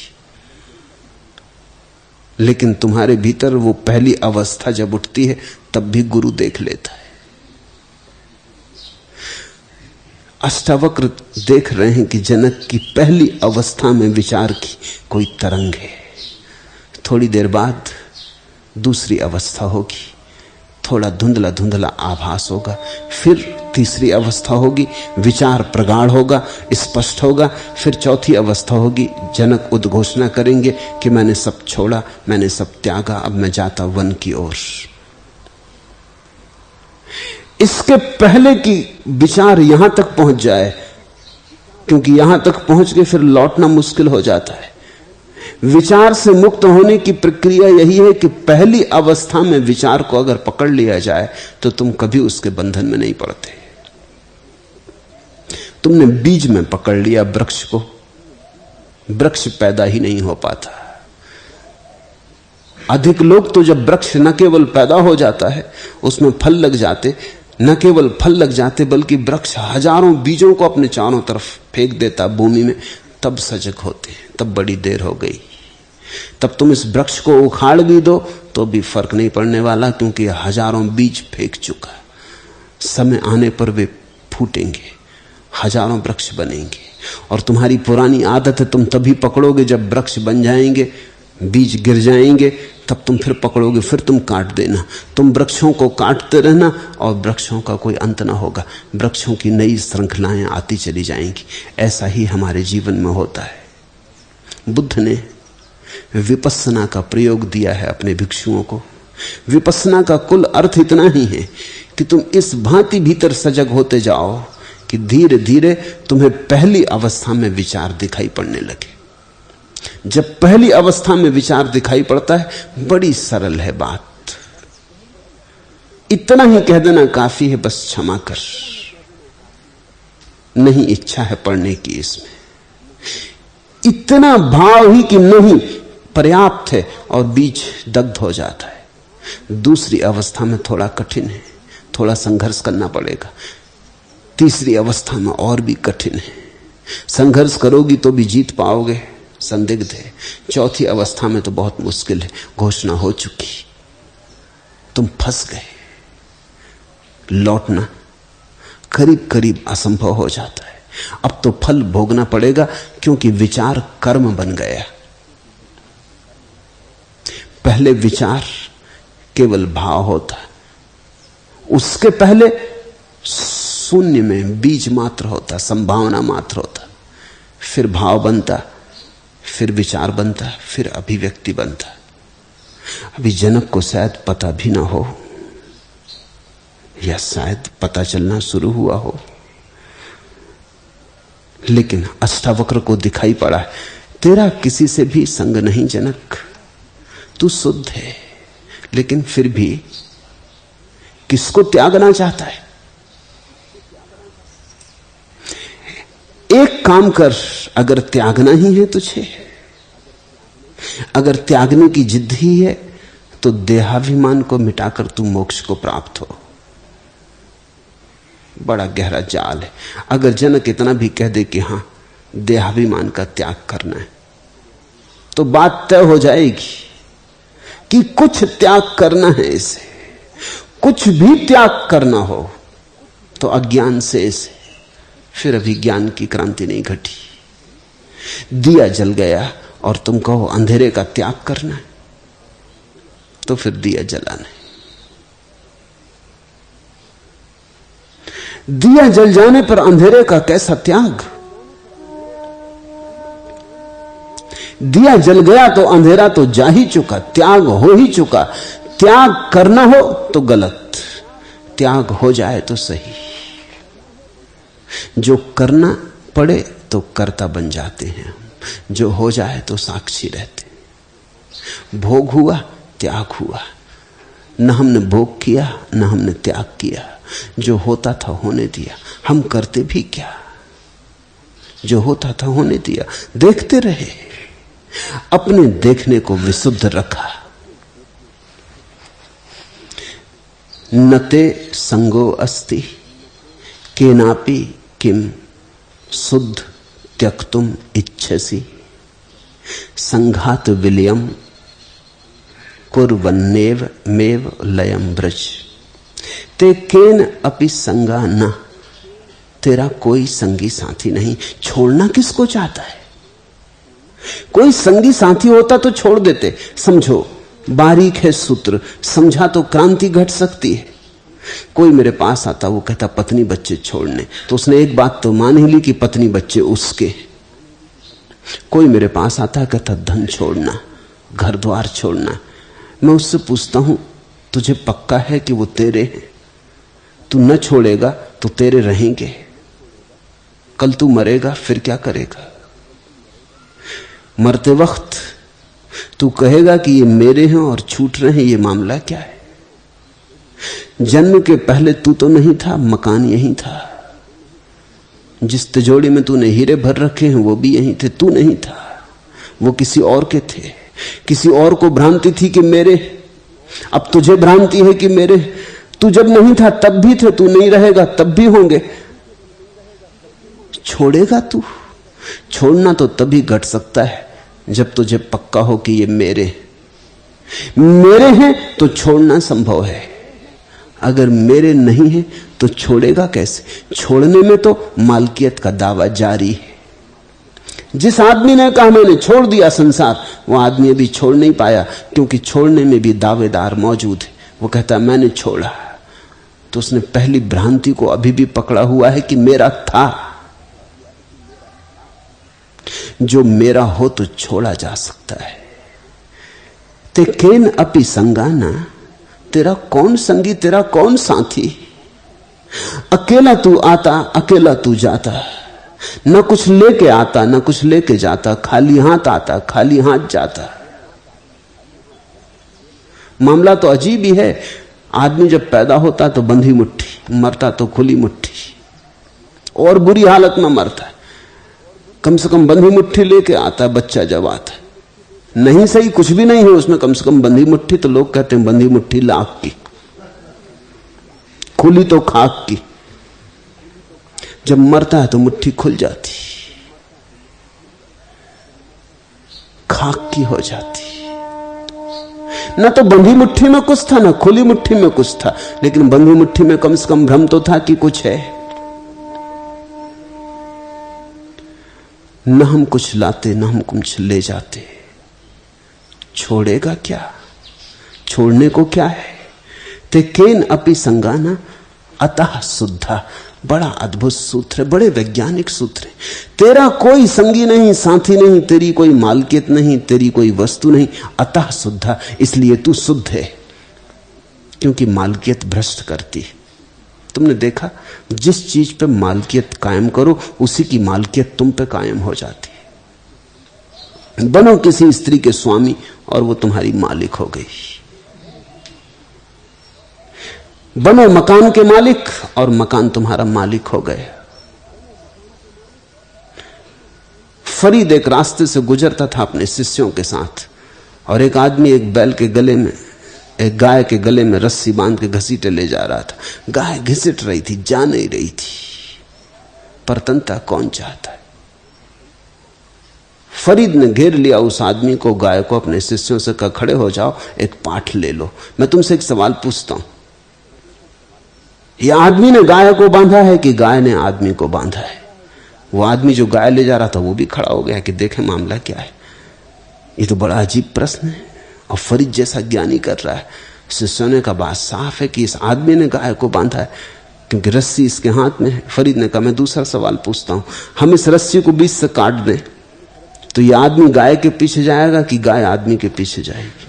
S2: लेकिन तुम्हारे भीतर वो पहली अवस्था जब उठती है तब भी गुरु देख लेता है। अष्टावक्र देख रहे हैं कि जनक की पहली अवस्था में विचार की कोई तरंग है। थोड़ी देर बाद दूसरी अवस्था होगी, थोड़ा धुंधला धुंधला आभास होगा, फिर तीसरी अवस्था होगी, विचार प्रगाढ़ होगा, स्पष्ट होगा, फिर चौथी अवस्था होगी, जनक उद्घोषणा करेंगे कि मैंने सब छोड़ा, मैंने सब त्यागा, अब मैं जाता वन की ओर। इसके पहले कि विचार यहां तक पहुंच जाए, क्योंकि यहां तक पहुंच के फिर लौटना मुश्किल हो जाता है। विचार से मुक्त होने की प्रक्रिया यही है कि पहली अवस्था में विचार को अगर पकड़ लिया जाए तो तुम कभी उसके बंधन में नहीं पड़ते। तुमने बीज में पकड़ लिया वृक्ष को, वृक्ष पैदा ही नहीं हो पाता। अधिक लोग तो जब वृक्ष न केवल पैदा हो जाता है, उसमें फल लग जाते, न केवल फल लग जाते बल्कि वृक्ष हजारों बीजों को अपने चारों तरफ फेंक देता भूमि में, तब सजग होते हैं। तब बड़ी देर हो गई। तब तुम इस वृक्ष को उखाड़ भी दो तो भी फर्क नहीं पड़ने वाला, क्योंकि हजारों बीज फेंक चुका। समय आने पर वे फूटेंगे, हजारों वृक्ष बनेंगे। और तुम्हारी पुरानी आदत है, तुम तभी पकड़ोगे जब वृक्ष बन जाएंगे, बीज गिर जाएंगे, तब तुम फिर पकड़ोगे, फिर तुम काट देना। तुम वृक्षों को काटते रहना और वृक्षों का कोई अंत ना होगा। वृक्षों की नई श्रृंखलाएं आती चली जाएंगी। ऐसा ही हमारे जीवन में होता है। बुद्ध ने विपस्सना का प्रयोग दिया है अपने भिक्षुओं को। विपस्सना का कुल अर्थ इतना ही है कि तुम इस भांति भीतर सजग होते जाओ कि धीरे धीरे तुम्हें पहली अवस्था में विचार दिखाई पड़ने लगे। जब पहली अवस्था में विचार दिखाई पड़ता है, बड़ी सरल है बात, इतना ही कह देना काफी है, बस क्षमा कर, नहीं इच्छा है पढ़ने की इसमें। इतना भाव ही कि नहीं पर्याप्त है और बीज दग्ध हो जाता है। दूसरी अवस्था में थोड़ा कठिन है, थोड़ा संघर्ष करना पड़ेगा। तीसरी अवस्था में और भी कठिन है, संघर्ष करोगी तो भी जीत पाओगे, संदिग्ध है। चौथी अवस्था में तो बहुत मुश्किल है, घोषणा हो चुकी, तुम फंस गए। लौटना करीब करीब असंभव हो जाता है। अब तो फल भोगना पड़ेगा, क्योंकि विचार कर्म बन गया। पहले विचार केवल भाव होता, उसके पहले शून्य में बीज मात्र होता, संभावना मात्र होता, फिर भाव बनता, फिर विचार बनता, फिर अभिव्यक्ति बनता। अभी जनक को शायद पता भी ना हो, या शायद पता चलना शुरू हुआ हो, लेकिन अष्टावक्र को दिखाई पड़ा है, तेरा किसी से भी संग नहीं जनक, तू शुद्ध है, लेकिन फिर भी किसको त्यागना चाहता है? एक काम कर, अगर त्यागना ही है तुझे, अगर त्यागने की जिद ही है, तो देहाभिमान को मिटाकर तू मोक्ष को प्राप्त हो। बड़ा गहरा जाल है। अगर जनक इतना भी कह दे कि हां देहाभिमान का त्याग करना है, तो बात तय हो जाएगी कि कुछ त्याग करना है। इसे कुछ भी त्याग करना हो तो अज्ञान से इसे, फिर अभी ज्ञान की क्रांति नहीं घटी। दिया जल गया और तुम कहो अंधेरे का त्याग करना है, तो फिर दिया जला नहीं। दिया जल जाने पर अंधेरे का कैसा त्याग? दिया जल गया तो अंधेरा तो जा ही चुका, त्याग हो ही चुका। त्याग करना हो तो गलत, त्याग हो जाए तो सही। जो करना पड़े तो कर्ता बन जाते हैं, जो हो जाए तो साक्षी रहते। भोग हुआ, त्याग हुआ। न हमने भोग किया, न हमने त्याग किया। जो होता था होने दिया। हम करते भी क्या? जो होता था होने दिया, देखते रहे, अपने देखने को विशुद्ध रखा। नते संगो अस्ति केनापि किम शुद्ध त्यक्तुम इच्छसि संघात विलयम कुर्वन्नेव मेव लयम ब्रज। ते केन अपि संगा न, तेरा कोई संगी साथी नहीं। छोड़ना किसको चाहता है? कोई संगी साथी होता तो छोड़ देते। समझो, बारीक है सूत्र, समझा तो क्रांति घट सकती है। कोई मेरे पास आता, वो कहता पत्नी बच्चे छोड़ने, तो उसने एक बात तो मान ही ली कि पत्नी बच्चे उसके। कोई मेरे पास आता, कहता धन छोड़ना, घर द्वार छोड़ना। मैं उससे पूछता हूं, तुझे पक्का है कि वो तेरे हैं? तू न छोड़ेगा तो तेरे रहेंगे, कल तू मरेगा फिर क्या करेगा? मरते वक्त तू कहेगा कि ये मेरे हैं और छूट रहे हैं, ये मामला क्या है? जन्म के पहले तू तो नहीं था, मकान यहीं था। जिस तिजोरी में तूने हीरे भर रखे हैं वो भी यहीं थे, तू नहीं था, वो किसी और के थे। किसी और को भ्रांति थी कि मेरे, अब तुझे भ्रांति है कि मेरे। तू जब नहीं था तब भी थे, तू नहीं रहेगा तब भी होंगे। छोड़ेगा तू? छोड़ना तो तभी घट सकता है जब तुझे पक्का हो कि ये मेरे हैं, तो छोड़ना संभव है। अगर मेरे नहीं है तो छोड़ेगा कैसे? छोड़ने में तो मालकियत का दावा जारी है। जिस आदमी ने कहा मैंने छोड़ दिया संसार, वो आदमी अभी छोड़ नहीं पाया, क्योंकि छोड़ने में भी दावेदार मौजूद है। वो कहता मैंने छोड़ा, तो उसने पहली भ्रांति को अभी भी पकड़ा हुआ है कि मेरा था। जो मेरा हो तो छोड़ा जा सकता है। ते केन अपि संगाना, तेरा कौन संगी, तेरा कौन साथी? अकेला तू आता, अकेला तू जाता, न कुछ लेके आता न कुछ लेके जाता, खाली हाथ आता खाली हाथ जाता। मामला तो अजीब ही है। आदमी जब पैदा होता तो बंधी मुट्ठी, मरता तो खुली मुट्ठी, और बुरी हालत में मरता है। कम से कम बंधी मुट्ठी लेके आता है बच्चा जब आता है। नहीं सही कुछ भी नहीं है उसमें, कम से कम बंधी मुट्ठी, तो लोग कहते हैं बंधी मुट्ठी लाख की, खुली तो खाक की। जब मरता है तो मुट्ठी खुल जाती, खाक की हो जाती। ना तो बंधी मुट्ठी में कुछ था, ना खुली मुट्ठी में कुछ था, लेकिन बंधी मुट्ठी में कम से कम भ्रम तो था कि कुछ है। न हम कुछ लाते न हम कुछ ले जाते। छोड़ेगा क्या? छोड़ने को क्या है? ते केन अपि संगाना अतः शुद्धा। बड़ा अद्भुत सूत्र है, बड़े वैज्ञानिक सूत्र है। तेरा कोई संगी नहीं, साथी नहीं, तेरी कोई मालकियत नहीं, तेरी कोई वस्तु नहीं, अतः शुद्धा, इसलिए तू शुद्ध है। क्योंकि मालकियत भ्रष्ट करती है। तुमने देखा, जिस चीज पे मालकियत कायम करो उसी की मालकियत तुम पे कायम हो जाती है। बनो किसी स्त्री के स्वामी और वो तुम्हारी मालिक हो गई। बनो मकान के मालिक और मकान तुम्हारा मालिक हो गया। फरीद एक रास्ते से गुजरता था अपने शिष्यों के साथ, और एक आदमी एक बैल के गले में, एक गाय के गले में रस्सी बांध के घसीटे ले जा रहा था। गाय घसीट रही थी, जा नहीं रही थी। परतंत्रता कौन चाहता है? फरीद ने घेर लिया उस आदमी को, गाय को। अपने शिष्यों से कहा खड़े हो जाओ, एक पाठ ले लो। मैं तुमसे एक सवाल पूछता हूं, यह आदमी ने गाय को बांधा है कि गाय ने आदमी को बांधा है? वो आदमी जो गाय ले जा रहा था वो भी खड़ा हो गया कि देखें मामला क्या है। ये तो बड़ा अजीब प्रश्न है, और फरीद जैसा ज्ञानी कर रहा है। शिष्यों ने कहा बात साफ है कि इस आदमी ने गाय को बांधा है, क्योंकि रस्सी इसके हाथ में है। फरीद ने कहा मैं दूसरा सवाल पूछता हूं, हम इस रस्सी को बीच से काट दें तो यह आदमी गाय के पीछे जाएगा कि गाय आदमी के पीछे जाएगी?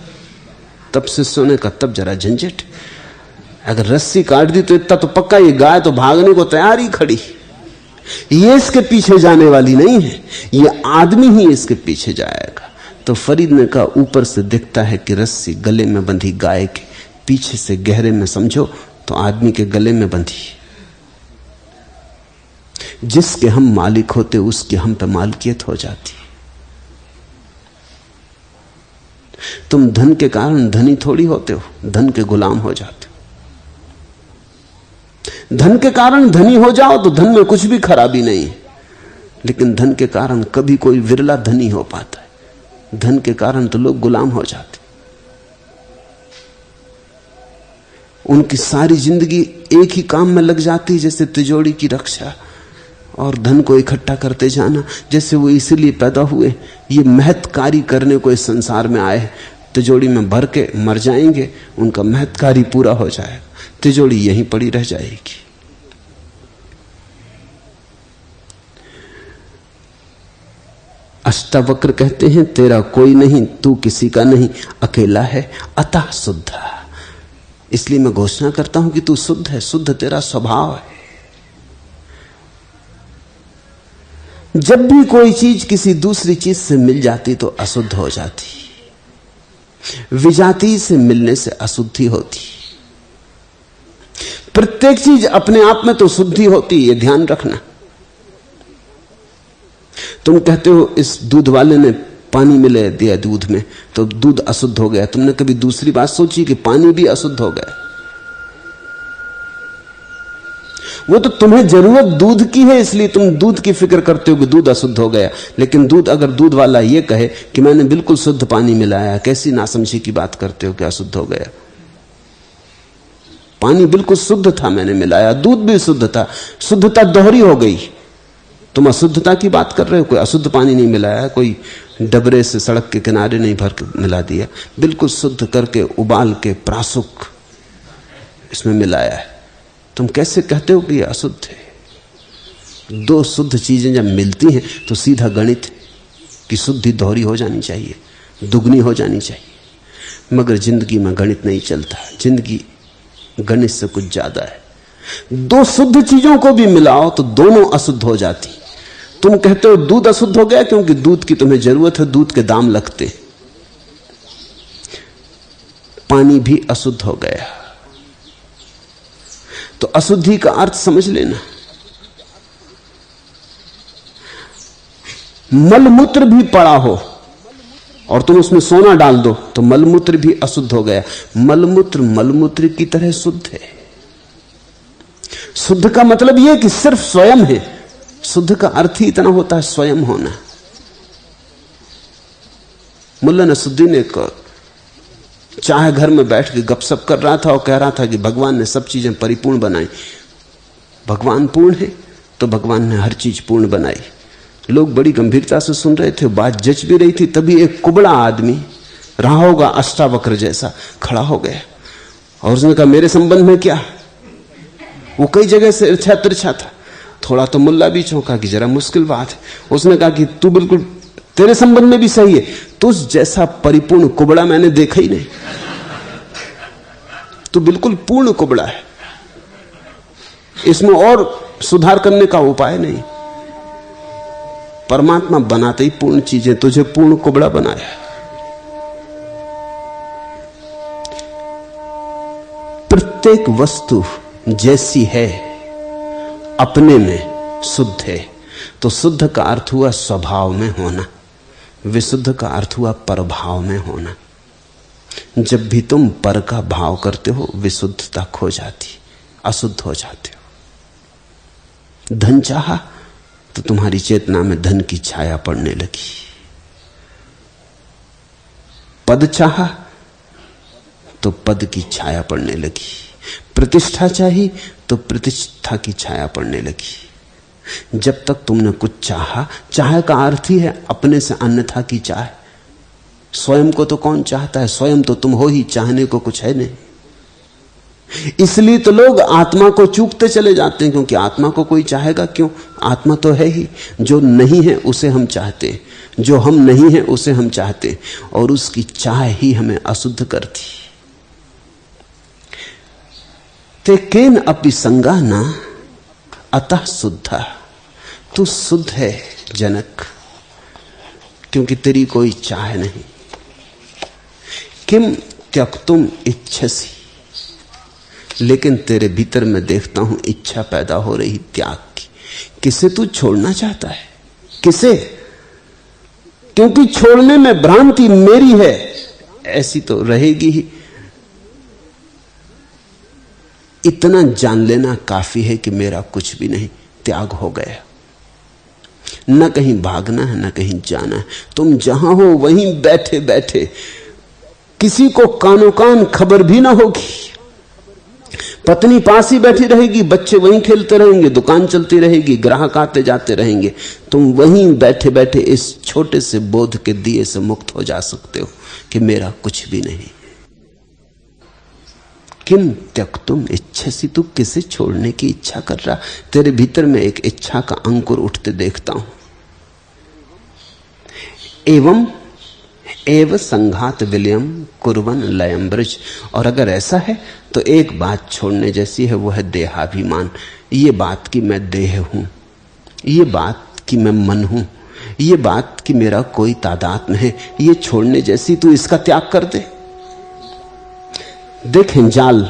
S2: तब शिष्यों ने कहा तब जरा झंझट, अगर रस्सी काट दी तो इतना तो पक्का, ये गाय तो भागने को तैयार ही खड़ी, ये इसके पीछे जाने वाली नहीं है, ये आदमी ही इसके पीछे जाएगा। तो फरीद ने कहा ऊपर से दिखता है कि रस्सी गले में बंधी गाय के, पीछे से गहरे में समझो तो आदमी के गले में बंधी। जिसके हम मालिक होते उसकी हम पे मालकियत हो जाती। तुम धन के कारण धनी थोड़ी होते हो, धन के गुलाम हो जाते हो। धन के कारण धनी हो जाओ तो धन में कुछ भी खराबी नहीं है, लेकिन धन के कारण कभी कोई विरला धनी हो पाता है। धन के कारण तो लोग गुलाम हो जाते। उनकी सारी जिंदगी एक ही काम में लग जाती, जैसे तिजोरी की रक्षा और धन को इकट्ठा करते जाना। जैसे वो इसीलिए पैदा हुए, ये महत् कार्य करने को इस संसार में आए। तिजोरी में भर के मर जाएंगे, उनका महत् कार्य पूरा हो जाएगा, तिजोरी यहीं पड़ी रह जाएगी। अष्टावक्र कहते हैं, तेरा कोई नहीं, तू किसी का नहीं, अकेला है अतः शुद्ध। इसलिए मैं घोषणा करता हूं कि तू शुद्ध है, शुद्ध तेरा स्वभाव है। जब भी कोई चीज किसी दूसरी चीज से मिल जाती तो अशुद्ध हो जाती। विजाति से मिलने से अशुद्धि होती। प्रत्येक चीज अपने आप में तो शुद्धि होती, ये ध्यान रखना। तुम कहते हो इस दूध वाले ने पानी मिला दिया दूध में तो दूध अशुद्ध हो गया। तुमने कभी दूसरी बात सोची कि पानी भी अशुद्ध हो गया? वो तो तुम्हें जरूरत दूध की है, इसलिए तुम दूध की फिक्र करते हो कि दूध अशुद्ध हो गया। लेकिन दूध, अगर दूध वाला ये कहे कि मैंने बिल्कुल शुद्ध पानी मिलाया, कैसी नासमझी की बात करते हो कि अशुद्ध हो गया? पानी बिल्कुल शुद्ध था, मैंने मिलाया, दूध भी शुद्ध था, शुद्धता दोहरी हो गई। तुम अशुद्धता की बात कर रहे हो। कोई अशुद्ध पानी नहीं मिलाया, कोई डबरे से सड़क के किनारे नहीं भर के मिला दिया, बिल्कुल शुद्ध करके उबाल के प्रासुक इसमें मिलाया है। तुम कैसे कहते हो कि यह अशुद्ध है? दो शुद्ध चीजें जब मिलती हैं तो सीधा गणित है कि शुद्धि दोहरी हो जानी चाहिए, दुगनी हो जानी चाहिए। मगर जिंदगी में गणित नहीं चलता, जिंदगी गणित से कुछ ज्यादा है। दो शुद्ध चीजों को भी मिलाओ तो दोनों अशुद्ध हो जाती। तुम कहते हो दूध अशुद्ध हो गया क्योंकि दूध की तुम्हें जरूरत है, दूध के दाम लगते। पानी भी अशुद्ध हो गया। तो अशुद्धि का अर्थ समझ लेना। मलमूत्र भी पड़ा हो और तुम उसमें सोना डाल दो तो मलमूत्र भी अशुद्ध हो गया। मलमूत्र मलमूत्र की तरह शुद्ध है। शुद्ध का मतलब यह कि सिर्फ स्वयं है। शुद्ध का अर्थ ही इतना होता है, स्वयं होना। मुल्ला नसरुद्दीन एक चाहे घर में बैठ के गपशप कर रहा था और कह रहा था कि भगवान ने सब चीजें परिपूर्ण बनाई। भगवान पूर्ण है तो भगवान ने हर चीज पूर्ण बनाई। लोग बड़ी गंभीरता से सुन रहे थे, बात जच भी रही थी। तभी एक कुबड़ा आदमी, रहा होगा अष्टावक्र जैसा, खड़ा हो गया और उसने कहा, मेरे संबंध में क्या? वो कई जगह से इर्छा तिरछा था। थोड़ा तो मुल्ला भी चौंका कि जरा मुश्किल बात है। उसने कहा कि तू बिल्कुल, तेरे संबंध में भी सही है, तुझ जैसा परिपूर्ण कुबड़ा मैंने देखा ही नहीं। तू बिल्कुल पूर्ण कुबड़ा है, इसमें और सुधार करने का उपाय नहीं। परमात्मा बनाते ही पूर्ण चीजें, तुझे पूर्ण कुबड़ा बनाया। प्रत्येक वस्तु जैसी है अपने में शुद्ध है। तो शुद्ध का अर्थ हुआ स्वभाव में होना, विशुद्ध का अर्थ हुआ परभाव में होना। जब भी तुम पर का भाव करते हो विशुद्धता खो जाती, अशुद्ध हो जाते हो। धन चाहा तो तुम्हारी चेतना में धन की छाया पड़ने लगी। पद चाहा तो पद की छाया पड़ने लगी। प्रतिष्ठा चाहिए तो प्रतिष्ठा की छाया पड़ने लगी। जब तक तुमने कुछ चाहा, चाह का अर्थ ही है अपने से अन्यथा की चाह। स्वयं को तो कौन चाहता है? स्वयं तो तुम हो ही, चाहने को कुछ है नहीं। इसलिए तो लोग आत्मा को चूकते चले जाते हैं, क्योंकि आत्मा को कोई चाहेगा क्यों? आत्मा तो है ही। जो नहीं है उसे हम चाहते हैं, जो हम नहीं है उसे हम चाहते हैं, और उसकी चाह ही हमें अशुद्ध करती। ते केन अपि संगा न अतः शुद्धा। तू शुद्ध है जनक, क्योंकि तेरी कोई चाह नहीं। किम त्यक्तुम इच्छसी, लेकिन तेरे भीतर मैं देखता हूं इच्छा पैदा हो रही त्याग की। किसे तू छोड़ना चाहता है? किसे? क्योंकि छोड़ने में भ्रांति मेरी है, ऐसी तो रहेगी ही। इतना जान लेना काफी है कि मेरा कुछ भी नहीं, त्याग हो गया। न कहीं भागना है, न कहीं जाना है। तुम जहां हो वहीं बैठे बैठे, किसी को कानो कान खबर भी ना होगी। पत्नी पास ही बैठी रहेगी, बच्चे वहीं खेलते रहेंगे, दुकान चलती रहेगी, ग्राहक आते जाते रहेंगे। तुम वहीं बैठे बैठे इस छोटे से बोध के दिए से मुक्त हो जा सकते हो कि मेरा कुछ भी नहीं। किम त्यक्तुम इच्छसि, तू किसे छोड़ने की इच्छा कर रहा? तेरे भीतर में एक इच्छा का अंकुर उठते देखता हूं। एवं एव संघात विलयम कुर्वन लयम ब्रज। और अगर ऐसा है तो एक बात छोड़ने जैसी है, वो है देहाभिमान। ये बात कि मैं देह हूं, ये बात कि मैं मन हूं, ये बात कि मेरा कोई तादात्म्य है, ये छोड़ने जैसी। तू इसका त्याग कर दे। देखें जाल,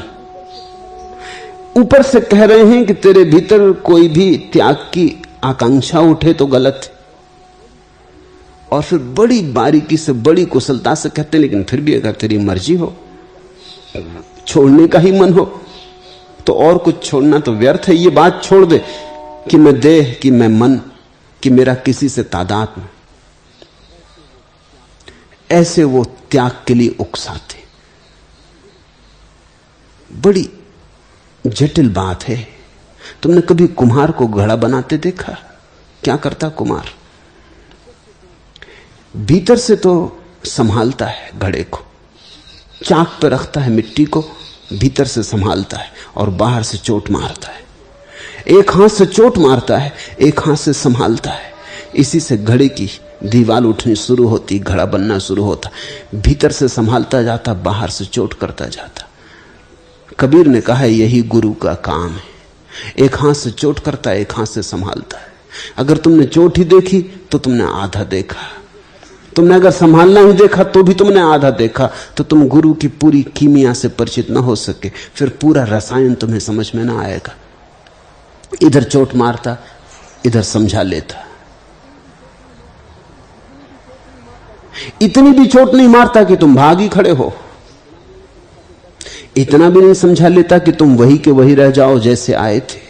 S2: ऊपर से कह रहे हैं कि तेरे भीतर कोई भी त्याग की आकांक्षा उठे तो गलत है, और फिर बड़ी बारीकी से बड़ी कुशलता से कहते हैं लेकिन फिर भी अगर तेरी मर्जी हो, छोड़ने का ही मन हो, तो और कुछ छोड़ना तो व्यर्थ है। ये बात छोड़ दे कि मैं देह, कि मैं मन, कि मेरा किसी से तादात्म्य। ऐसे वो त्याग के लिए उकसाते। बड़ी जटिल बात है। तुमने कभी कुम्हार को घड़ा बनाते देखा? क्या करता कुम्हार? भीतर से तो संभालता है घड़े को, चाक पर रखता है मिट्टी को, भीतर से संभालता है और बाहर से चोट मारता है। एक हाथ से चोट मारता है, एक हाथ से संभालता है। इसी से घड़े की दीवार उठनी शुरू होती, घड़ा बनना शुरू होता। भीतर से संभालता जाता, बाहर से चोट करता जाता। कबीर ने कहा यही गुरु का काम है। एक हाथ से चोट करता है, एक हाथ से संभालता है। अगर तुमने चोट ही देखी तो तुमने आधा देखा, तुमने अगर संभालना ही देखा तो भी तुमने आधा देखा। तो तुम गुरु की पूरी कीमिया से परिचित ना हो सके, फिर पूरा रसायन तुम्हें समझ में ना आएगा। इधर चोट मारता, इधर समझा लेता। इतनी भी चोट नहीं मारता कि तुम भाग ही खड़े हो, इतना भी नहीं समझा लेता कि तुम वही के वही रह जाओ जैसे आए थे।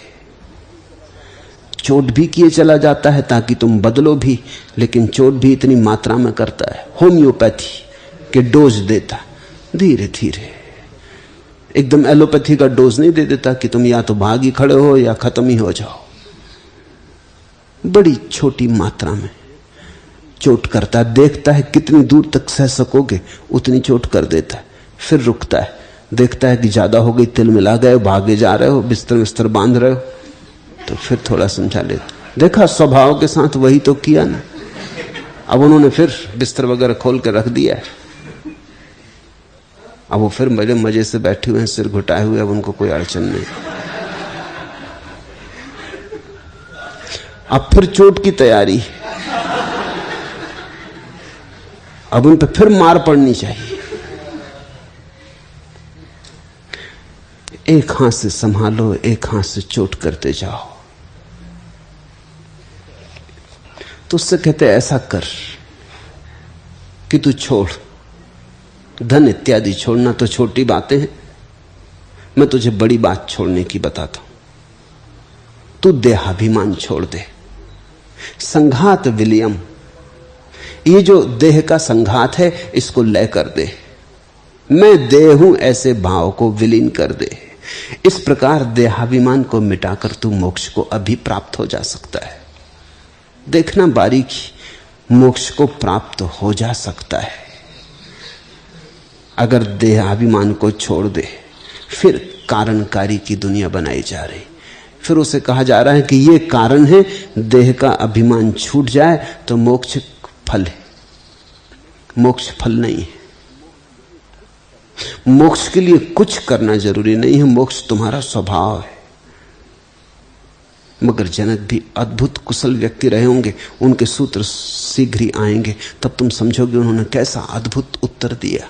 S2: चोट भी किए चला जाता है ताकि तुम बदलो भी, लेकिन चोट भी इतनी मात्रा में करता है, होम्योपैथी के डोज देता धीरे धीरे। एकदम एलोपैथी का डोज नहीं दे देता कि तुम या तो भाग ही खड़े हो या खत्म ही हो जाओ। बड़ी छोटी मात्रा में चोट करता है, देखता है कितनी दूर तक सह सकोगे, उतनी चोट कर देता है, फिर रुकता है, देखता है कि ज्यादा हो गई, तिल मिला गए, भागे जा रहे हो, बिस्तर बिस्तर बांध रहे हो, तो फिर थोड़ा समझा लेता। देखा स्वभाव के साथ वही तो किया ना। अब उन्होंने फिर बिस्तर वगैरह खोल कर रख दिया है, अब वो फिर बड़े मजे से बैठे हुए हैं, सिर घुटाए हुए, अब उनको कोई अड़चन नहीं। अब फिर चोट की तैयारी, अब उन पर फिर मार पड़नी चाहिए। एक हाथ से संभालो, एक हाथ से चोट करते जाओ। तो उससे कहते ऐसा कर कि तू छोड़। धन इत्यादि छोड़ना तो छोटी बातें हैं, मैं तुझे बड़ी बात छोड़ने की बताता हूं। तू देहाभिमान छोड़ दे। संघात विलियम, ये जो देह का संघात है इसको लय कर दे। मैं देह हूं ऐसे भाव को विलीन कर दे। इस प्रकार देहाभिमान को मिटाकर तू मोक्ष को अभी प्राप्त हो जा सकता है। देखना बारीकी, मोक्ष को प्राप्त हो जा सकता है अगर देहाभिमान को छोड़ दे। फिर कारणकारी की दुनिया बनाई जा रही, फिर उसे कहा जा रहा है कि ये कारण है, देह का अभिमान छूट जाए तो मोक्ष फल है। मोक्ष फल नहीं है। मोक्ष के लिए कुछ करना जरूरी नहीं है, मोक्ष तुम्हारा स्वभाव है। मगर जनक भी अद्भुत कुशल व्यक्ति रहे होंगे, उनके सूत्र शीघ्र ही आएंगे, तब तुम समझोगे उन्होंने कैसा अद्भुत उत्तर दिया।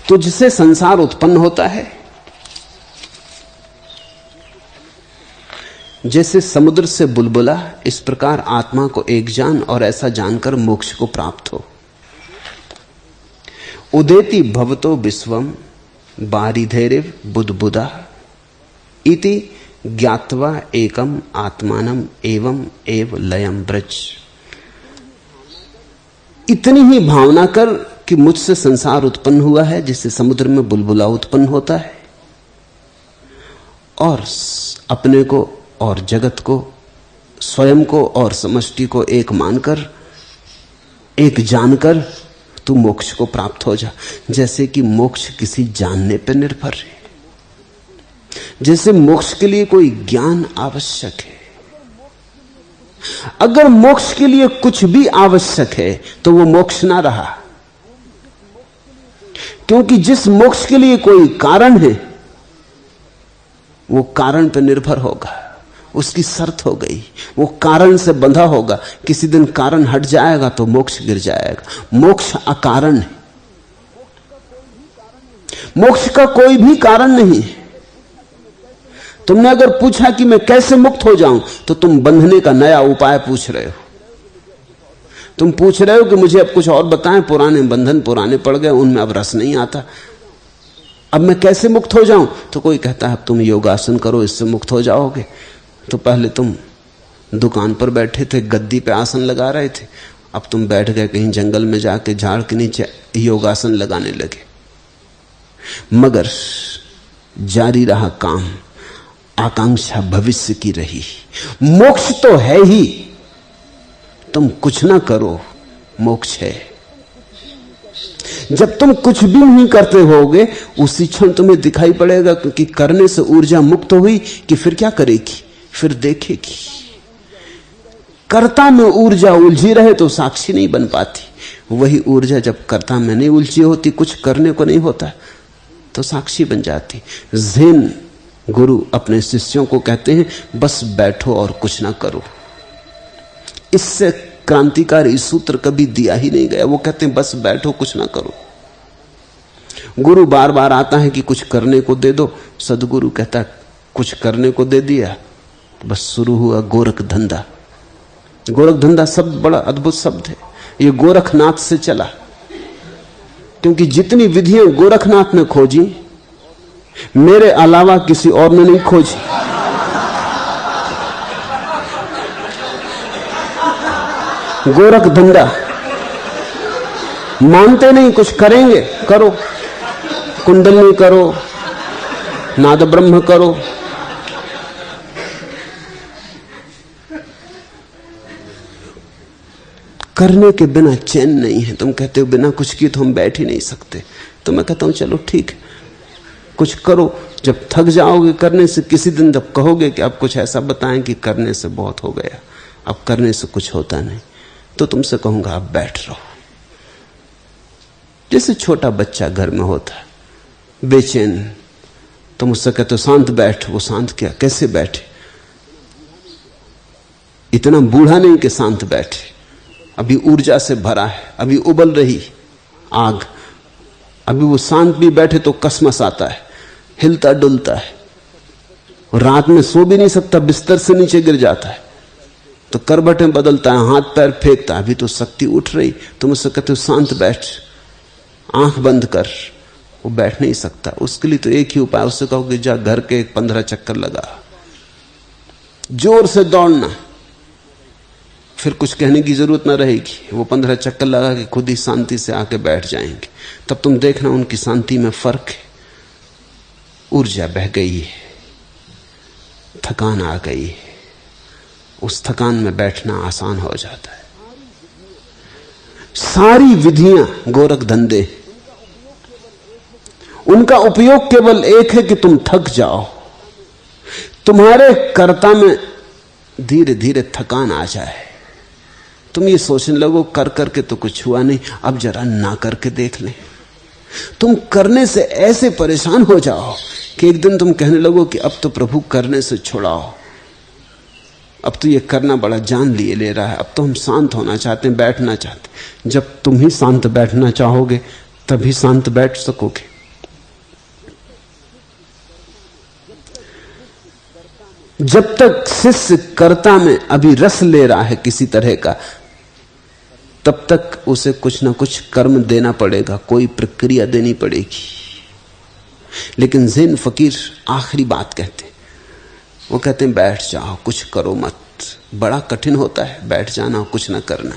S2: तो जिससे संसार उत्पन्न होता है, जैसे समुद्र से बुलबुला, इस प्रकार आत्मा को एक जान और ऐसा जानकर मोक्ष को प्राप्त हो। उदेति भवतो विश्वम बारिधैर्य बुदबुदा इति ज्ञात्वा एकम आत्मानम एवं एव लयम ब्रज। इतनी ही भावना कर कि मुझसे संसार उत्पन्न हुआ है जैसे समुद्र में बुलबुला उत्पन्न होता है, और अपने को और जगत को, स्वयं को और समष्टि को एक मानकर, एक जानकर तू मोक्ष को प्राप्त हो जा। जैसे कि मोक्ष किसी जानने पर निर्भर है, जैसे मोक्ष के लिए कोई ज्ञान आवश्यक है। अगर मोक्ष के लिए कुछ भी आवश्यक है तो वो मोक्ष ना रहा, क्योंकि जिस मोक्ष के लिए कोई कारण है वो कारण पर निर्भर होगा, उसकी शर्त हो गई, वो कारण से बंधा होगा। किसी दिन कारण हट जाएगा तो मोक्ष गिर जाएगा। मोक्ष अकारण है, मोक्ष का कोई भी कारण नहीं है। तुमने अगर पूछा कि मैं कैसे मुक्त हो जाऊं, तो तुम बंधने का नया उपाय पूछ रहे हो। तुम पूछ रहे हो कि मुझे अब कुछ और बताएं, पुराने बंधन पुराने पड़ गए, उनमें अब रस नहीं आता, अब मैं कैसे मुक्त हो जाऊं। तो कोई कहता है अब तुम योगासन करो, इससे मुक्त हो जाओगे। तो पहले तुम दुकान पर बैठे थे, गद्दी पे आसन लगा रहे थे, अब तुम बैठ गए कहीं जंगल में जाके झाड़ के नीचे योगासन लगाने लगे। मगर जारी रहा काम, आकांक्षा भविष्य की रही। मोक्ष तो है ही, तुम कुछ ना करो, मोक्ष है। जब तुम कुछ भी नहीं करते होगे, उसी क्षण तुम्हें दिखाई पड़ेगा कि करने से ऊर्जा मुक्त हुई कि फिर क्या करेगी, फिर देखेगी। कर्ता में ऊर्जा उलझी रहे तो साक्षी नहीं बन पाती। वही ऊर्जा जब कर्ता में नहीं उलझी होती, कुछ करने को नहीं होता, तो साक्षी बन जाती। ज़ेन गुरु अपने शिष्यों को कहते हैं बस बैठो और कुछ ना करो। इससे क्रांतिकारी सूत्र कभी दिया ही नहीं गया। वो कहते हैं बस बैठो, कुछ ना करो। गुरु बार बार आता है कि कुछ करने को दे दो, सदगुरु कहता है कुछ करने को दे दिया, बस शुरू हुआ गोरख धंधा। गोरख धंधा शब्द बड़ा अद्भुत शब्द है, ये गोरखनाथ से चला, क्योंकि जितनी विधियां गोरखनाथ ने खोजी, मेरे अलावा किसी और ने नहीं खोजी। गोरख धंधा मानते नहीं, कुछ करेंगे, करो, कुंडली करो, नाद ब्रह्म करो। करने के बिना चैन नहीं है। तुम कहते हो बिना कुछ किए तो हम बैठ ही नहीं सकते, तो मैं कहता हूं चलो ठीक है, कुछ करो। जब थक जाओगे करने से, किसी दिन जब कहोगे कि अब कुछ ऐसा बताएं कि करने से बहुत हो गया, अब करने से कुछ होता नहीं, तो तुमसे कहूंगा अब बैठ रहो। जैसे छोटा बच्चा घर में होता है बेचैन, तुम उससे कहते हो शांत बैठ, वो शांत क्या, कैसे बैठे? इतना बूढ़ा नहीं कि शांत बैठे, अभी ऊर्जा से भरा है, अभी उबल रही आग, अभी वो शांत भी बैठे तो कसमस आता है, हिलता डुलता है, रात में सो भी नहीं सकता, बिस्तर से नीचे गिर जाता है, तो करबटें बदलता है, हाथ पैर फेंकता है, अभी तो शक्ति उठ रही। तुम उससे कहते हो शांत बैठ, आंख बंद कर, वो बैठ नहीं सकता। उसके लिए तो एक ही उपाय, उससे कहो कि जा घर के 15 चक्कर लगा, जोर से दौड़ना, फिर कुछ कहने की जरूरत ना रहेगी, वो 15 चक्कर लगा के खुद ही शांति से आके बैठ जाएंगे। तब तुम देखना उनकी शांति में फर्क है, ऊर्जा बह गई है, थकान आ गई है, उस थकान में बैठना आसान हो जाता है। सारी विधियां गोरख धंधे, उनका उपयोग केवल एक है कि तुम थक जाओ, तुम्हारे कर्ता में धीरे धीरे थकान आ जाए, तुम ये सोचने लगो कर करके तो कुछ हुआ नहीं, अब जरा ना करके देख लें। तुम करने से ऐसे परेशान हो जाओ कि एक दिन तुम कहने लगो कि अब तो प्रभु करने से छुड़ाओ, अब तो ये करना बड़ा जान लिए ले रहा है, अब तो हम शांत होना चाहते हैं, बैठना चाहते हैं। जब तुम ही शांत बैठना चाहोगे तभी शांत बैठ सकोगे। जब तक शिष्य कर्ता में अभी रस ले रहा है किसी तरह का, तब तक उसे कुछ ना कुछ कर्म देना पड़ेगा, कोई प्रक्रिया देनी पड़ेगी। लेकिन ज़ेन फकीर आखिरी बात कहते हैं, वो कहते हैं बैठ जाओ, कुछ करो मत। बड़ा कठिन होता है बैठ जाना, कुछ ना करना,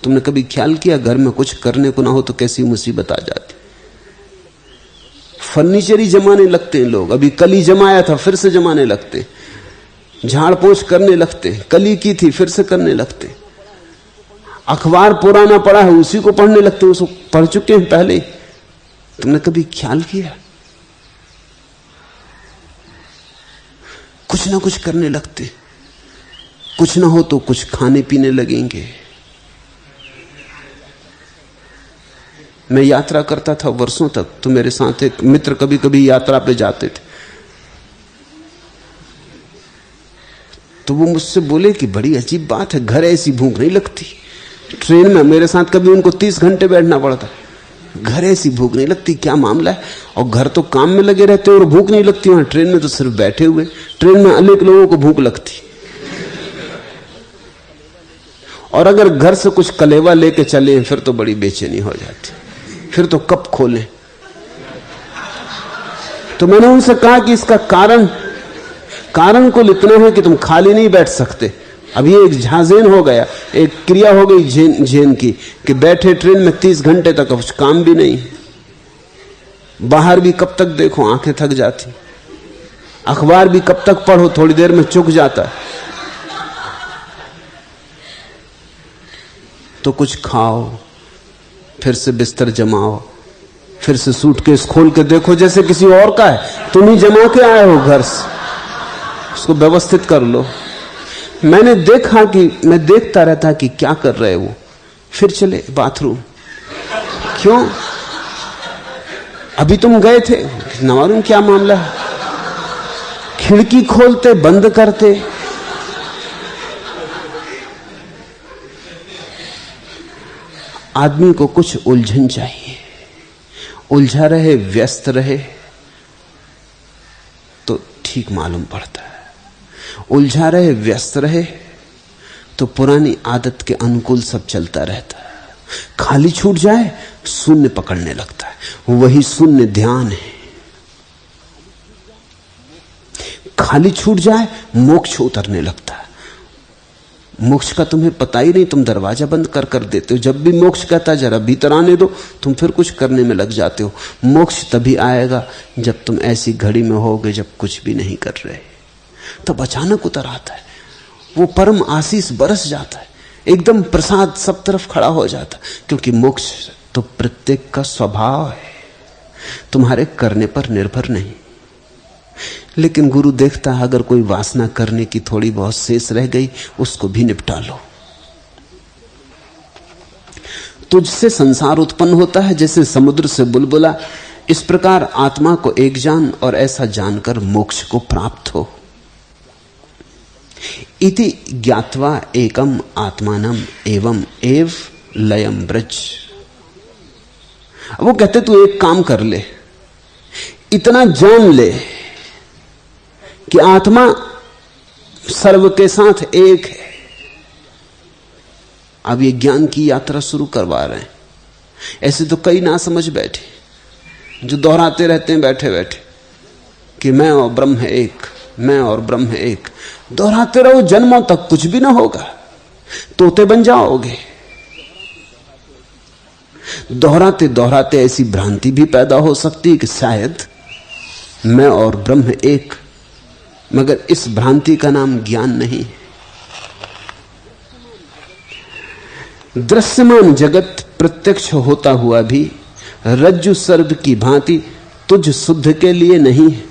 S2: तुमने कभी ख्याल किया घर में कुछ करने को ना हो तो कैसी मुसीबत आ जाती। फर्नीचर ही जमाने लगते हैं लोग, अभी कल ही जमाया था फिर से जमाने लगते, झाड़ पोछ करने लगते, कल ही की थी फिर से करने लगते, अखबार पुराना पड़ा है उसी को पढ़ने लगते, उसको पढ़ चुके हैं पहले ही। तुमने कभी ख्याल किया? कुछ ना कुछ करने लगते, कुछ ना हो तो कुछ खाने पीने लगेंगे। मैं यात्रा करता था वर्षों तक, तो मेरे साथ एक मित्र कभी कभी यात्रा पे जाते थे, तो वो मुझसे बोले कि बड़ी अजीब बात है, घर ऐसी भूख नहीं लगती। ट्रेन में मेरे साथ कभी उनको 30 घंटे बैठना पड़ता, घर ऐसी भूख नहीं लगती, क्या मामला है? और घर तो काम में लगे रहते और भूख नहीं लगती, वहां ट्रेन में तो सिर्फ बैठे हुए। ट्रेन में अनेक लोगों को भूख लगती, और अगर घर से कुछ कलेवा लेके चले फिर तो बड़ी बेचैनी हो जाती, फिर तो कब खोलें। तो मैंने उनसे कहा कि इसका कारण कुल इतना है कि तुम खाली नहीं बैठ सकते। अब ये एक झांझेन हो गया, एक क्रिया हो गई झेन की कि बैठे ट्रेन में 30 घंटे तक कुछ काम भी नहीं, बाहर भी कब तक देखो, आंखें थक जाती, अखबार भी कब तक पढ़ो, थोड़ी देर में चुक जाता है। तो कुछ खाओ, फिर से बिस्तर जमाओ, फिर से सूटकेस खोल के देखो जैसे किसी और का है, तुम ही जमा के आए हो घर से, उसको व्यवस्थित कर लो। मैंने देखा कि मैं देखता रहता कि क्या कर रहे वो, फिर चले बाथरूम। क्यों? अभी तुम गए थे, न मालूम क्या मामला है, खिड़की खोलते बंद करते, आदमी को कुछ उलझन चाहिए, उलझा रहे, व्यस्त रहे तो ठीक मालूम पड़ता है। उलझा रहे, व्यस्त रहे तो पुरानी आदत के अनुकूल सब चलता रहता है। खाली छूट जाए, शून्य पकड़ने लगता है, वही शून्य ध्यान है। खाली छूट जाए, मोक्ष उतरने लगता है। मोक्ष का तुम्हें पता ही नहीं, तुम दरवाजा बंद कर देते हो। जब भी मोक्ष कहता है जरा भीतर आने दो, तुम फिर कुछ करने में लग जाते हो। मोक्ष तभी आएगा जब तुम ऐसी घड़ी में होगे जब कुछ भी नहीं कर रहे, तब अचानक उतर आता है, वो परम आशीष बरस जाता है, एकदम प्रसाद सब तरफ खड़ा हो जाता है। क्योंकि मोक्ष तो प्रत्येक का स्वभाव है, तुम्हारे करने पर निर्भर नहीं। लेकिन गुरु देखता है अगर कोई वासना करने की थोड़ी बहुत शेष रह गई, उसको भी निपटा लो। तुझसे संसार उत्पन्न होता है जैसे समुद्र से बुलबुला, इस प्रकार आत्मा को एक जान और ऐसा जानकर मोक्ष को प्राप्त हो। इति ज्ञात्वा एकम आत्मानम एवं एव लयम ब्रज। वो कहते तू एक काम कर ले, इतना जान ले कि आत्मा सर्व के साथ एक है। अब ये ज्ञान की यात्रा शुरू करवा रहे हैं। ऐसे तो कई ना समझ बैठे जो दोहराते रहते हैं बैठे बैठे कि मैं और ब्रह्म है एक, मैं और ब्रह्म है एक। दोहराते रहो जन्मों तक, कुछ भी ना होगा, तोते बन जाओगे। दोहराते दोहराते ऐसी भ्रांति भी पैदा हो सकती है कि शायद मैं और ब्रह्म एक, मगर इस भ्रांति का नाम ज्ञान नहीं। दृश्यमान जगत प्रत्यक्ष होता हुआ भी रज्जु सर्प की भांति तुझ शुद्ध के लिए नहीं है,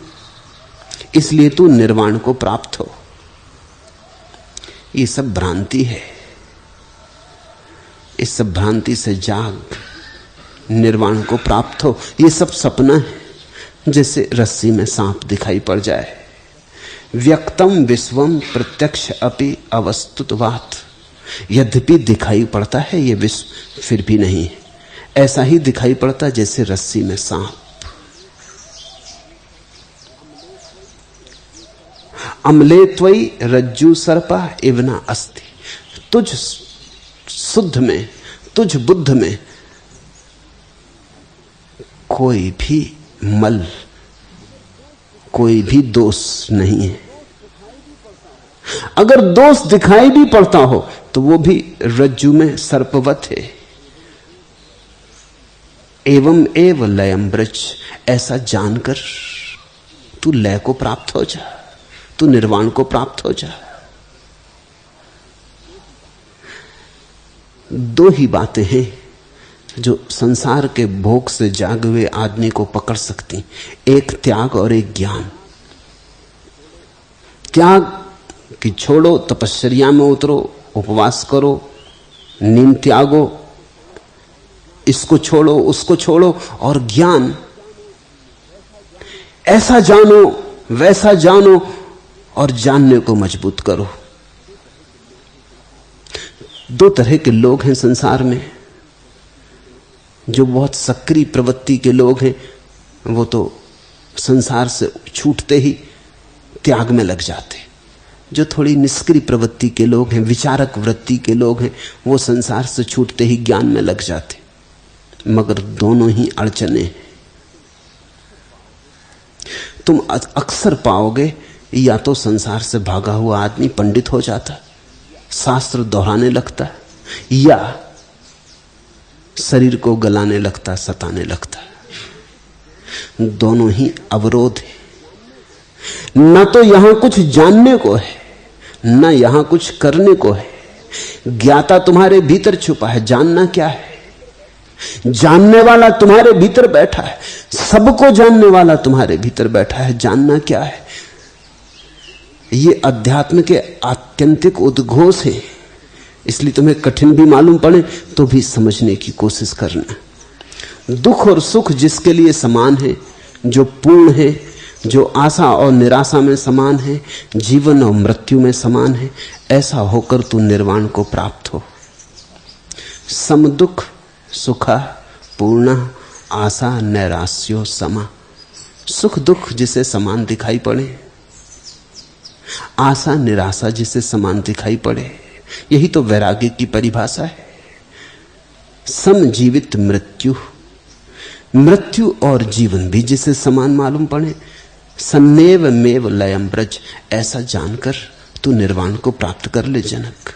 S2: इसलिए तू निर्वाण को प्राप्त हो। ये सब भ्रांति है, इस सब भ्रांति से जाग, निर्वाण को प्राप्त हो। ये सब सपना है, जैसे रस्सी में सांप दिखाई पड़ जाए। व्यक्तम विश्वम प्रत्यक्ष अपि अवस्तुतवात। यद्यपि दिखाई पड़ता है ये विश्व, फिर भी नहीं है। ऐसा ही दिखाई पड़ता जैसे रस्सी में सांप। अम्ले त्वयि रज्जु सर्पा इवना अस्ति। तुझ शुद्ध में, तुझ बुद्ध में कोई भी मल, कोई भी दोष नहीं है। अगर दोष दिखाई भी पड़ता हो तो वो भी रज्जु में सर्पवत है। एवं एव लयम ब्रज, ऐसा जानकर तू लय को प्राप्त हो जा, तू निर्वाण को प्राप्त हो जा। दो ही बातें हैं जो संसार के भोग से जागे हुए आदमी को पकड़ सकती, एक त्याग और एक ज्ञान। त्याग कि छोड़ो, तपश्चर्या में उतरो, उपवास करो, नींद त्यागो, इसको छोड़ो उसको छोड़ो। और ज्ञान, ऐसा जानो वैसा जानो और जानने को मजबूत करो। दो तरह के लोग हैं संसार में। जो बहुत सक्रिय प्रवृत्ति के लोग हैं वो तो संसार से छूटते ही त्याग में लग जाते। जो थोड़ी निष्क्रिय प्रवृत्ति के लोग हैं, विचारक वृत्ति के लोग हैं, वो संसार से छूटते ही ज्ञान में लग जाते। मगर दोनों ही अड़चने हैं। तुम अक्सर पाओगे या तो संसार से भागा हुआ आदमी पंडित हो जाता, शास्त्र दोहराने लगता, या शरीर को गलाने लगता, सताने लगता। दोनों ही अवरोध है। न तो यहां कुछ जानने को है, न यहां कुछ करने को है। ज्ञाता तुम्हारे भीतर छुपा है, जानना क्या है? जानने वाला तुम्हारे भीतर बैठा है, सबको जानने वाला तुम्हारे भीतर बैठा है, जानना क्या है? ये अध्यात्म के आत्यंतिक उद्घोष है। इसलिए तुम्हें कठिन भी मालूम पड़े तो भी समझने की कोशिश करना। दुख और सुख जिसके लिए समान है, जो पूर्ण है, जो आशा और निराशा में समान है, जीवन और मृत्यु में समान है, ऐसा होकर तू निर्वाण को प्राप्त हो। सम दुख सुखा पूर्ण आशा नैरास्यो समा। सुख दुख जिसे समान दिखाई पड़े, आशा निराशा जिसे समान दिखाई पड़े, यही तो वैराग्य की परिभाषा है। समजीवित मृत्यु, मृत्यु और जीवन भी जिसे समान मालूम पड़े, सन्नेव मेव लयम ब्रज, ऐसा जानकर तू निर्वाण को प्राप्त कर ले जनक।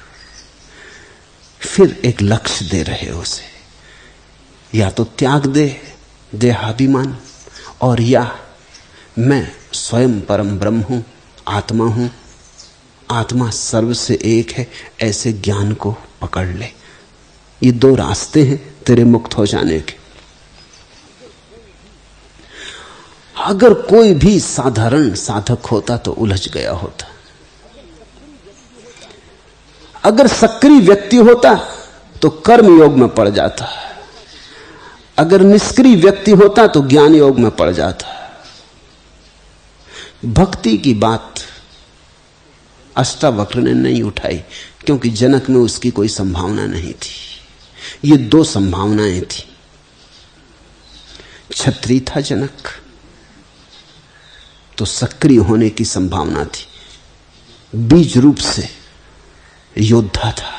S2: फिर एक लक्ष्य दे रहे हो उसे, या तो त्याग दे देहाभिमान, और या मैं स्वयं परम ब्रह्म हूं, आत्मा हूं, आत्मा सर्व से एक है, ऐसे ज्ञान को पकड़ ले। ये दो रास्ते हैं तेरे मुक्त हो जाने के। अगर कोई भी साधारण साधक होता तो उलझ गया होता। अगर सक्रिय व्यक्ति होता तो कर्म योग में पड़ जाता, अगर निष्क्रिय व्यक्ति होता तो ज्ञान योग में पड़ जाता। भक्ति की बात अष्टावक्र ने नहीं उठाई क्योंकि जनक में उसकी कोई संभावना नहीं थी। ये दो संभावनाएं थी। क्षत्रिय था जनक तो सक्रिय होने की संभावना थी, बीज रूप से योद्धा था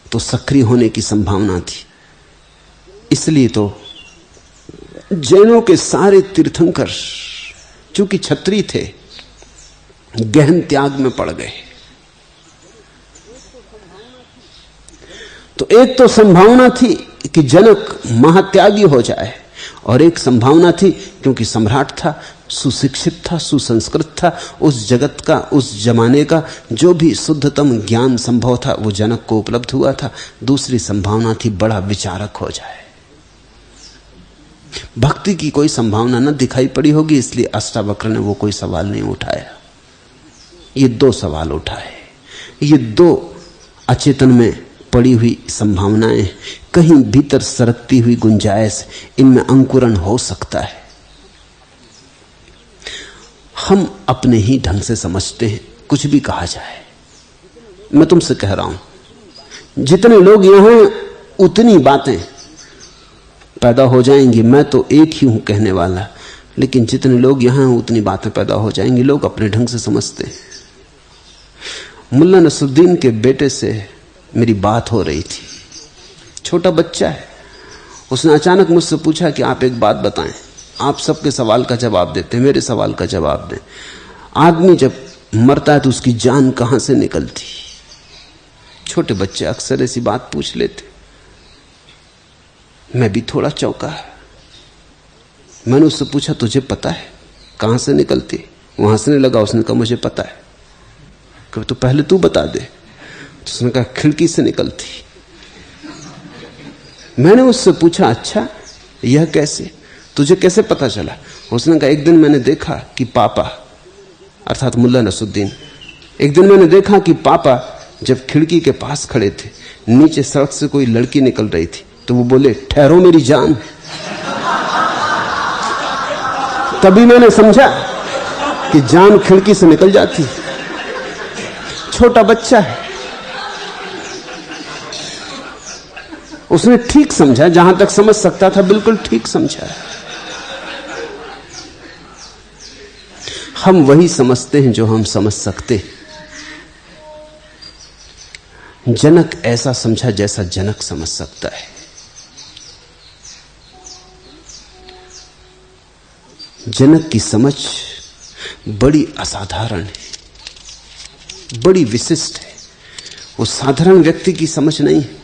S2: तो सक्रिय होने की संभावना थी। इसलिए तो जैनों के सारे तीर्थंकर चूंकि क्षत्रिय थे गहन त्याग में पड़ गए। तो एक तो संभावना थी कि जनक महात्यागी हो जाए, और एक संभावना थी क्योंकि सम्राट था, सुशिक्षित था, सुसंस्कृत था, उस जगत का, उस जमाने का जो भी शुद्धतम ज्ञान संभव था वो जनक को उपलब्ध हुआ था। दूसरी संभावना थी बड़ा विचारक हो जाए। भक्ति की कोई संभावना न दिखाई पड़ी होगी, इसलिए अष्टावक्र ने वो कोई सवाल नहीं उठाया। ये दो सवाल उठाए। ये दो अचेतन में पड़ी हुई संभावनाएं, कहीं भीतर सरकती हुई गुंजाइश, इनमें अंकुरण हो सकता है। हम अपने ही ढंग से समझते हैं, कुछ भी कहा जाए। मैं तुमसे कह रहा हूं जितने लोग यहां उतनी बातें पैदा हो जाएंगी। मैं तो एक ही हूं कहने वाला, लेकिन जितने लोग यहां उतनी बातें पैदा हो जाएंगी। लोग अपने ढंग से समझते हैं। मुल्ला नसरुद्दीन के बेटे से मेरी बात हो रही थी, छोटा बच्चा है। उसने अचानक मुझसे पूछा कि आप एक बात बताएं, आप सबके सवाल का जवाब देते हैं, मेरे सवाल का जवाब दें। आदमी जब मरता है तो उसकी जान कहां से निकलती। छोटे बच्चे अक्सर ऐसी बात पूछ लेते। मैं भी थोड़ा चौंका। मैंने उससे पूछा, तुझे पता है कहां से निकलती? वो हंसने लगा। उसने कहा, मुझे पता है। कभी तो पहले तू बता दे। तो उसने कहा, खिड़की से निकलती। मैंने उससे पूछा, अच्छा यह कैसे, तुझे कैसे पता चला? उसने कहा, एक दिन मैंने देखा कि पापा, अर्थात मुल्ला नसरुद्दीन, एक दिन मैंने देखा कि पापा जब खिड़की के पास खड़े थे, नीचे सड़क से कोई लड़की निकल रही थी, तो वो बोले, ठहरो मेरी जान। तभी मैंने समझा कि जान खिड़की से निकल जाती। छोटा बच्चा है, उसने ठीक समझा, जहां तक समझ सकता था बिल्कुल ठीक समझा। हम वही समझते हैं जो हम समझ सकते। जनक ऐसा समझा जैसा जनक समझ सकता है। जनक की समझ बड़ी असाधारण है, बड़ी विशिष्ट है। वो साधारण व्यक्ति की समझ नहीं है।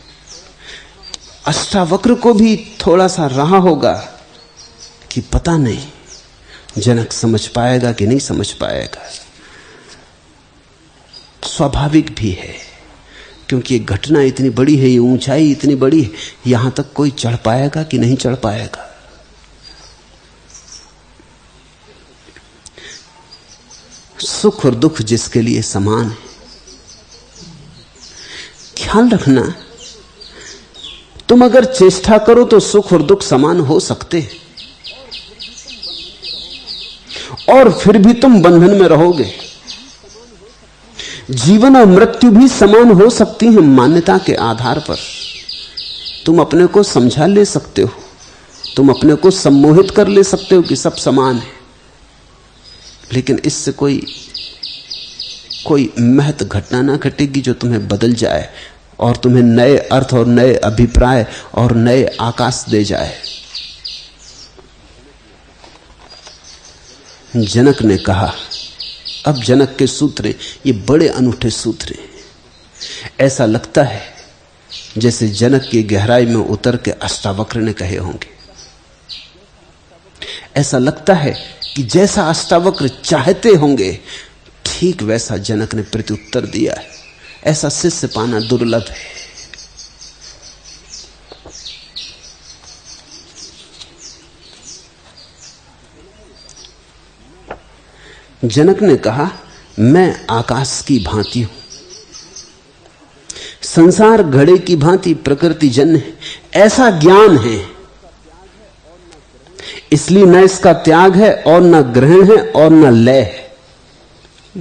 S2: अष्टावक्र को भी थोड़ा सा रहा होगा कि पता नहीं जनक समझ पाएगा कि नहीं समझ पाएगा। स्वाभाविक भी है, क्योंकि ये घटना इतनी बड़ी है, ये ऊंचाई इतनी बड़ी है, यहां तक कोई चढ़ पाएगा कि नहीं चढ़ पाएगा। सुख और दुख जिसके लिए समान है, ख्याल रखना, तुम अगर चेष्टा करो तो सुख और दुख समान हो सकते हैं, और फिर भी तुम बंधन में रहोगे। जीवन और मृत्यु भी समान हो सकती हैं मान्यता के आधार पर। तुम अपने को समझा ले सकते हो, तुम अपने को सम्मोहित कर ले सकते हो कि सब समान है, लेकिन इससे कोई महत घटना ना घटेगी जो तुम्हें बदल जाए और तुम्हें नए अर्थ और नए अभिप्राय और नए आकाश दे जाए। जनक ने कहा, अब जनक के सूत्र, ये बड़े अनूठे सूत्र हैं। ऐसा लगता है जैसे जनक की गहराई में उतर के अष्टावक्र ने कहे होंगे। ऐसा लगता है कि जैसा अष्टावक्र चाहते होंगे ठीक वैसा जनक ने प्रत्युत्तर दिया है। ऐसा शिष्य पाना दुर्लभ है। जनक ने कहा, मैं आकाश की भांति हूं, संसार घड़े की भांति प्रकृति जन्य है। ऐसा ज्ञान है, इसलिए न इसका त्याग है और न ग्रहण है और न लय है।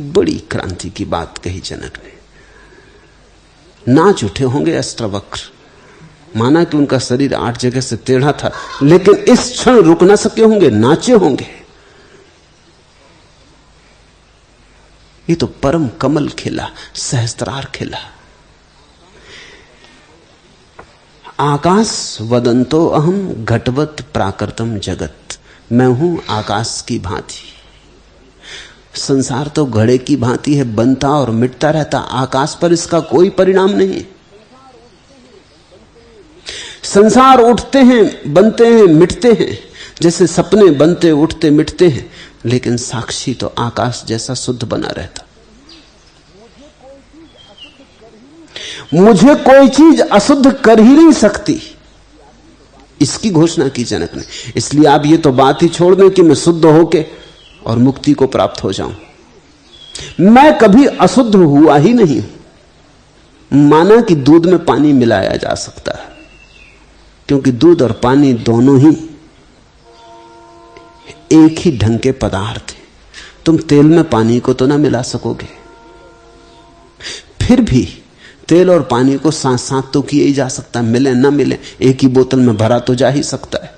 S2: बड़ी क्रांति की बात कही जनक ने। नाच उठे होंगे अष्टावक्र, माना कि उनका शरीर 8 जगह से टेढ़ा था, लेकिन इस क्षण रुक ना सके होंगे, नाचे होंगे। ये तो परम कमल खिला, सहस्त्रार खिला। आकाश वदंतो अहम घटवत प्राकृतम जगत, मैं हूं आकाश की भांति। संसार तो घड़े की भांति है, बनता और मिटता रहता, आकाश पर इसका कोई परिणाम नहीं। संसार उठते हैं, बनते हैं, मिटते हैं, जैसे सपने बनते उठते मिटते हैं, लेकिन साक्षी तो आकाश जैसा शुद्ध बना रहता। मुझे कोई चीज अशुद्ध कर ही नहीं सकती, इसकी घोषणा की जनक ने। इसलिए आप ये तो बात ही छोड़ दें कि मैं शुद्ध होके और मुक्ति को प्राप्त हो जाऊं। मैं कभी अशुद्ध हुआ ही नहीं। माना कि दूध में पानी मिलाया जा सकता है, क्योंकि दूध और पानी दोनों ही एक ही ढंग के पदार्थ हैं। तुम तेल में पानी को तो ना मिला सकोगे, फिर भी तेल और पानी को साथ साथ तो किया ही जा सकता है। मिले ना मिले, एक ही बोतल में भरा तो जा ही सकता है,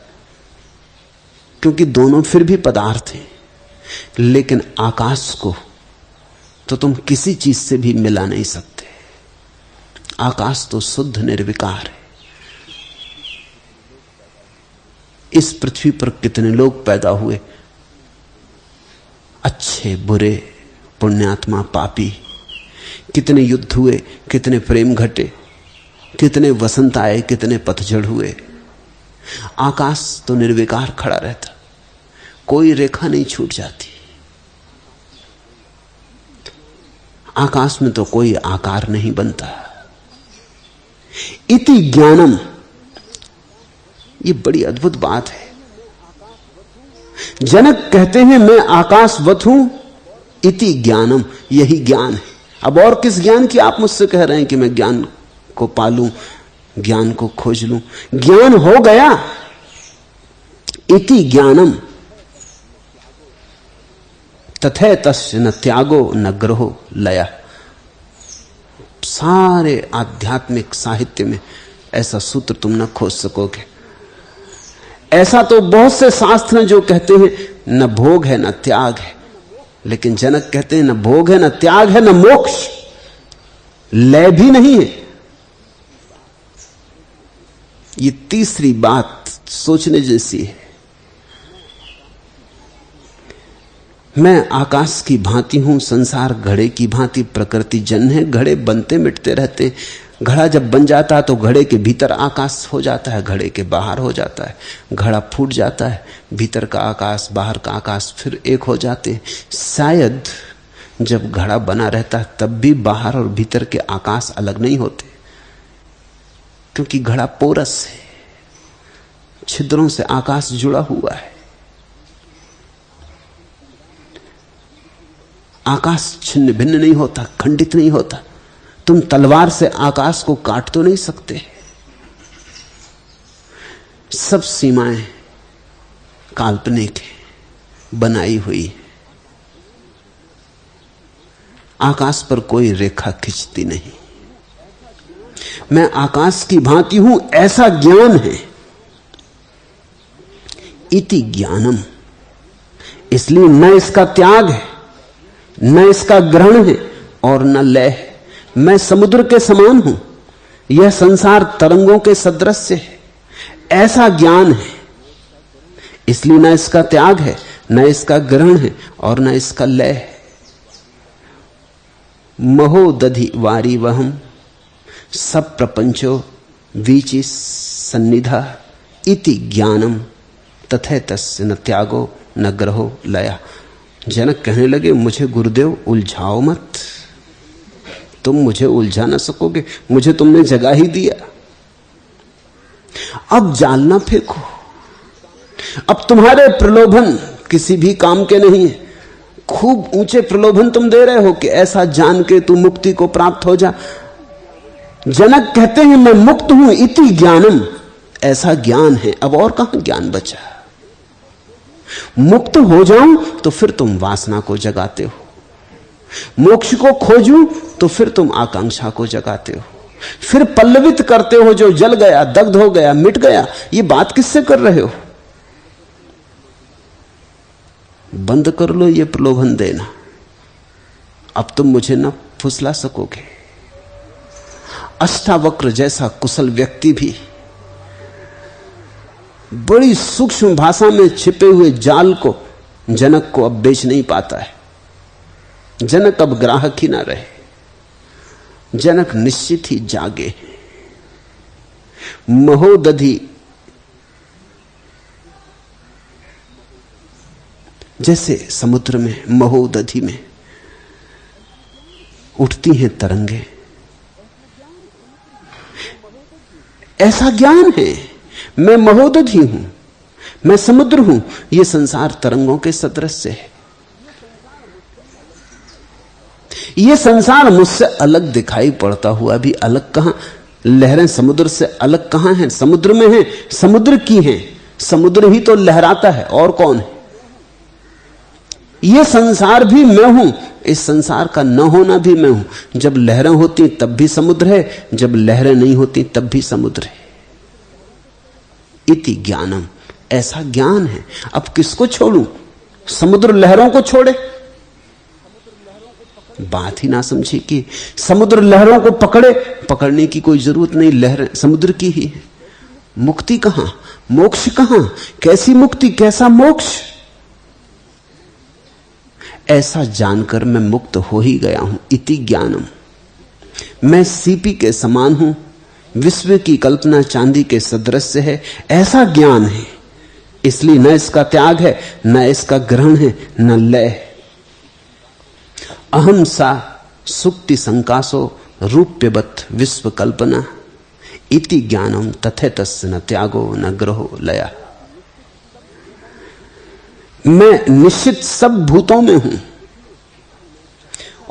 S2: क्योंकि दोनों फिर भी पदार्थ हैं। लेकिन आकाश को तो तुम किसी चीज से भी मिला नहीं सकते। आकाश तो शुद्ध निर्विकार है। इस पृथ्वी पर कितने लोग पैदा हुए, अच्छे बुरे, पुण्यात्मा पापी, कितने युद्ध हुए, कितने प्रेम घटे, कितने वसंत आए, कितने पतझड़ हुए। आकाश तो निर्विकार खड़ा रहता, कोई रेखा नहीं छूट जाती। आकाश में तो कोई आकार नहीं बनता। इति ज्ञानम, ये बड़ी अद्भुत बात है। जनक कहते हैं मैं आकाशवत हूं, इति ज्ञानम, यही ज्ञान है। अब और किस ज्ञान की आप मुझसे कह रहे हैं कि मैं ज्ञान को पालूं, ज्ञान को खोज लूं? ज्ञान हो गया। इति ज्ञानम तथे तस्य न त्यागो न ग्रहो लया। सारे आध्यात्मिक साहित्य में ऐसा सूत्र तुम न खोज सकोगे। ऐसा तो बहुत से शास्त्र हैं जो कहते हैं न भोग है न त्याग है, लेकिन जनक कहते हैं न भोग है न त्याग है न मोक्ष, लय भी नहीं है। ये तीसरी बात सोचने जैसी है। मैं आकाश की भांति हूं, संसार घड़े की भांति प्रकृति जन है। घड़े बनते मिटते रहते। घड़ा जब बन जाता है तो घड़े के भीतर आकाश हो जाता है, घड़े के बाहर हो जाता है। घड़ा फूट जाता है, भीतर का आकाश बाहर का आकाश फिर एक हो जाते हैं। शायद जब घड़ा बना रहता है तब भी बाहर और भीतर के आकाश अलग नहीं होते, क्योंकि घड़ा पोरस है, छिद्रों से आकाश जुड़ा हुआ है। आकाश छिन्न भिन्न नहीं होता, खंडित नहीं होता। तुम तलवार से आकाश को काट तो नहीं सकते। सब सीमाएं काल्पनिक है, बनाई हुई है। आकाश पर कोई रेखा खिंचती नहीं। मैं आकाश की भांति हूं, ऐसा ज्ञान है। इति ज्ञानम, इसलिए न इसका त्याग है, न इसका ग्रहण है और न लय है। मैं समुद्र के समान हूं, यह संसार तरंगों के सदृश है। ऐसा ज्ञान है, इसलिए न इसका त्याग है, न इसका ग्रहण है और न इसका लय है। महो दधि वारी वहम सब प्रपंचो वीचि सन्निधा इति ज्ञानम तथे तस्य न त्यागो न ग्रहो लया। जनक कहने लगे मुझे गुरुदेव उलझाओ मत, तुम मुझे उलझा ना सकोगे, मुझे तुमने जगा ही दिया। अब जाल ना फेंको। अब तुम्हारे प्रलोभन किसी भी काम के नहीं है। खूब ऊंचे प्रलोभन तुम दे रहे हो कि ऐसा जान के तू मुक्ति को प्राप्त हो जा। जनक कहते हैं मैं मुक्त हूं, इति ज्ञानम, ऐसा ज्ञान है। अब और कहां ज्ञान बचा? मुक्त हो जाऊं तो फिर तुम वासना को जगाते हो, मोक्ष को खोजूं तो फिर तुम आकांक्षा को जगाते हो, फिर पल्लवित करते हो जो जल गया, दग्ध हो गया, मिट गया। ये बात किससे कर रहे हो? बंद कर लो ये प्रलोभन देना। अब तुम मुझे ना फुसला सकोगे। अष्टावक्र जैसा कुशल व्यक्ति भी बड़ी सूक्ष्म भाषा में छिपे हुए जाल को जनक को अब बेच नहीं पाता है। जनक अब ग्राहक ही ना रहे, जनक निश्चित ही जागे। महोदधि, जैसे समुद्र में महोदधि में उठती हैं तरंगे, ऐसा ज्ञान है। मैं महोदधि हूं, मैं समुद्र हूं, यह संसार तरंगों के सदृश है। यह संसार मुझसे अलग दिखाई पड़ता हुआ भी अलग कहां, लहरें समुद्र से अलग कहां हैं? समुद्र में हैं, समुद्र की हैं। समुद्र ही तो लहराता है, और कौन है? यह संसार भी मैं हूं, इस संसार का न होना भी मैं हूं। जब लहरें होती तब भी समुद्र है, जब लहरें नहीं होती तब भी समुद्र है। इति ज्ञानम, ऐसा ज्ञान है। अब किसको छोड़ूं? समुद्र लहरों को छोड़े? बात ही ना समझी कि समुद्र लहरों को पकड़े, पकड़ने की कोई जरूरत नहीं, लहरें समुद्र की ही है। मुक्ति कहां, मोक्ष कहां? कैसी मुक्ति, कैसा मोक्ष? ऐसा जानकर मैं मुक्त हो ही गया हूं। इति ज्ञानम, मैं सीपी के समान हूं, विश्व की कल्पना चांदी के सदृश है, ऐसा ज्ञान है। इसलिए न इसका त्याग है, न इसका ग्रहण है, न लय है। अहम सा सुक्ति संकासो रूप्यवत विश्व कल्पना, इति ज्ञानम तथे तस्य न त्यागो न ग्रहो लया। मैं निश्चित सब भूतों में हूं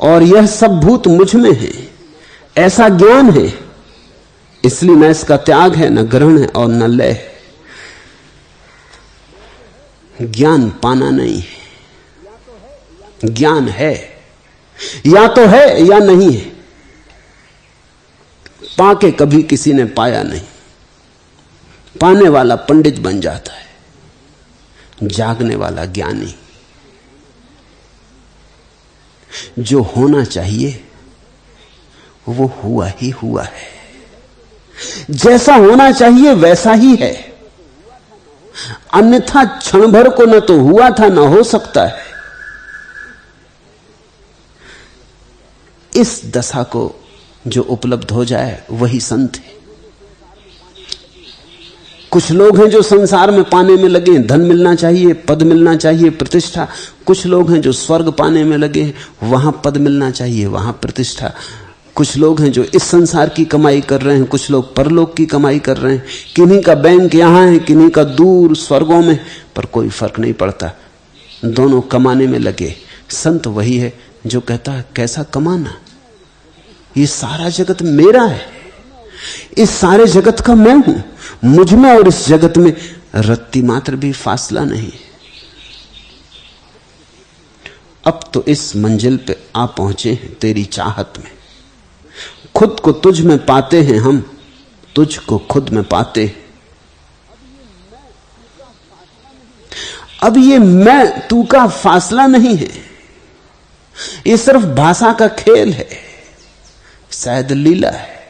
S2: और यह सब भूत मुझ में है, ऐसा ज्ञान है। इसलिए न इसका त्याग है, न ग्रहण है और न लय है। ज्ञान पाना नहीं है, ज्ञान है, या तो है या नहीं है। पाके कभी किसी ने पाया नहीं। पाने वाला पंडित बन जाता है, जागने वाला ज्ञानी। जो होना चाहिए वो हुआ ही हुआ है, जैसा होना चाहिए वैसा ही है। अन्यथा क्षण भर को न तो हुआ था न हो सकता है। इस दशा को जो उपलब्ध हो जाए वही संत है। कुछ लोग हैं जो संसार में पाने में लगे, धन मिलना चाहिए, पद मिलना चाहिए, प्रतिष्ठा। कुछ लोग हैं जो स्वर्ग पाने में लगे, वहां पद मिलना चाहिए, वहां प्रतिष्ठा। कुछ लोग हैं जो इस संसार की कमाई कर रहे हैं, कुछ लोग परलोक की कमाई कर रहे हैं। किन्हीं का बैंक यहां है, किन्हीं का दूर स्वर्गों में, पर कोई फर्क नहीं पड़ता, दोनों कमाने में लगे। संत वही है जो कहता है कैसा कमाना, ये सारा जगत मेरा है, इस सारे जगत का मैं हूं, मुझ में और इस जगत में रत्ती मात्र भी फासला नहीं। अब तो इस मंजिल पे आ पहुंचे हैं तेरी चाहत में। खुद को तुझ में पाते हैं हम, तुझको खुद में पाते हैं। अब ये मैं तू का फासला नहीं है, ये सिर्फ भाषा का खेल है, शायद लीला है।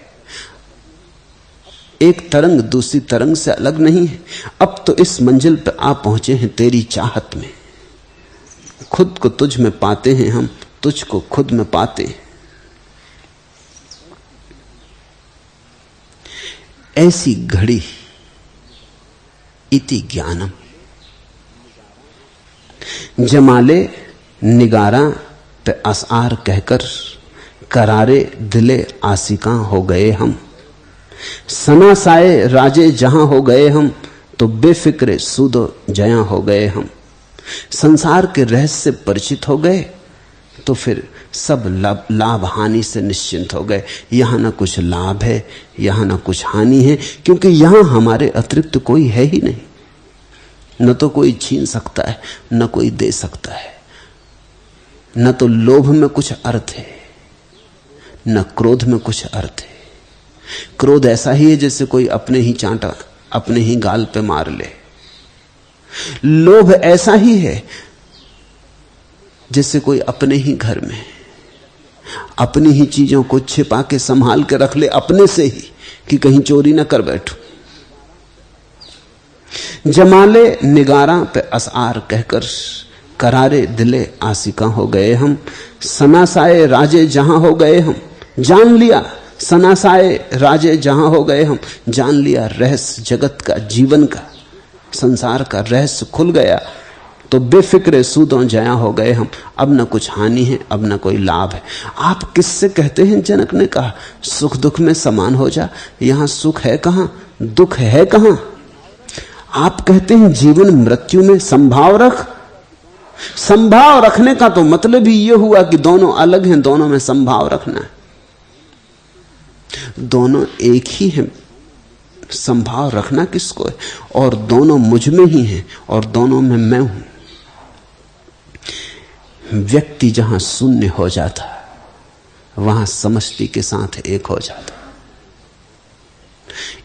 S2: एक तरंग दूसरी तरंग से अलग नहीं है। अब तो इस मंजिल पर आ पहुंचे हैं तेरी चाहत में। खुद को तुझ में पाते हैं हम, तुझको खुद में पाते हैं। ऐसी घड़ी इति ज्ञानम, जमाले निगारा पे असआर कहकर करारे दिले आशिका हो गए हम। सना साए राजे जहां हो गए हम, तो बेफिक्रे सूदो जया हो गए हम। संसार के रहस्य से परिचित हो गए तो फिर सब लाभ हानि से निश्चिंत हो गए। यहां ना कुछ लाभ है, यहां ना कुछ हानि है, क्योंकि यहां हमारे अतिरिक्त कोई है ही नहीं। न तो कोई छीन सकता है, न कोई दे सकता है। न तो लोभ में कुछ अर्थ है, न क्रोध में कुछ अर्थ है। क्रोध ऐसा ही है जैसे कोई अपने ही चांटा अपने ही गाल पे मार ले। लोभ ऐसा ही है जैसे कोई अपने ही घर में अपनी ही चीजों को छिपा के संभाल के रख ले अपने से ही, कि कहीं चोरी ना कर बैठो। जमाले निगारा पे असआर कहकर करारे दिले आशिका हो गए हम। सनासाए राजे जहां हो गए हम, जान लिया सनासाए राजे जहां हो गए हम, जान लिया रहस्य जगत का, जीवन का, संसार का रहस्य खुल गया। तो बेफिक्रे सूदों जया हो गए हम। अब न कुछ हानि है, अब न कोई लाभ है। आप किससे कहते हैं? जनक ने कहा सुख दुख में समान हो जा। यहां सुख है कहां, दुख है कहां? आप कहते हैं जीवन मृत्यु में संभाव रख। संभाव रखने का तो मतलब ही यह हुआ कि दोनों अलग हैं, दोनों में संभाव रखना है। दोनों एक ही हैं, संभाव रखना किसको है? और दोनों मुझ में ही हैं और दोनों में मैं हूं। व्यक्ति जहां शून्य हो जाता वहां समष्टि के साथ एक हो जाता।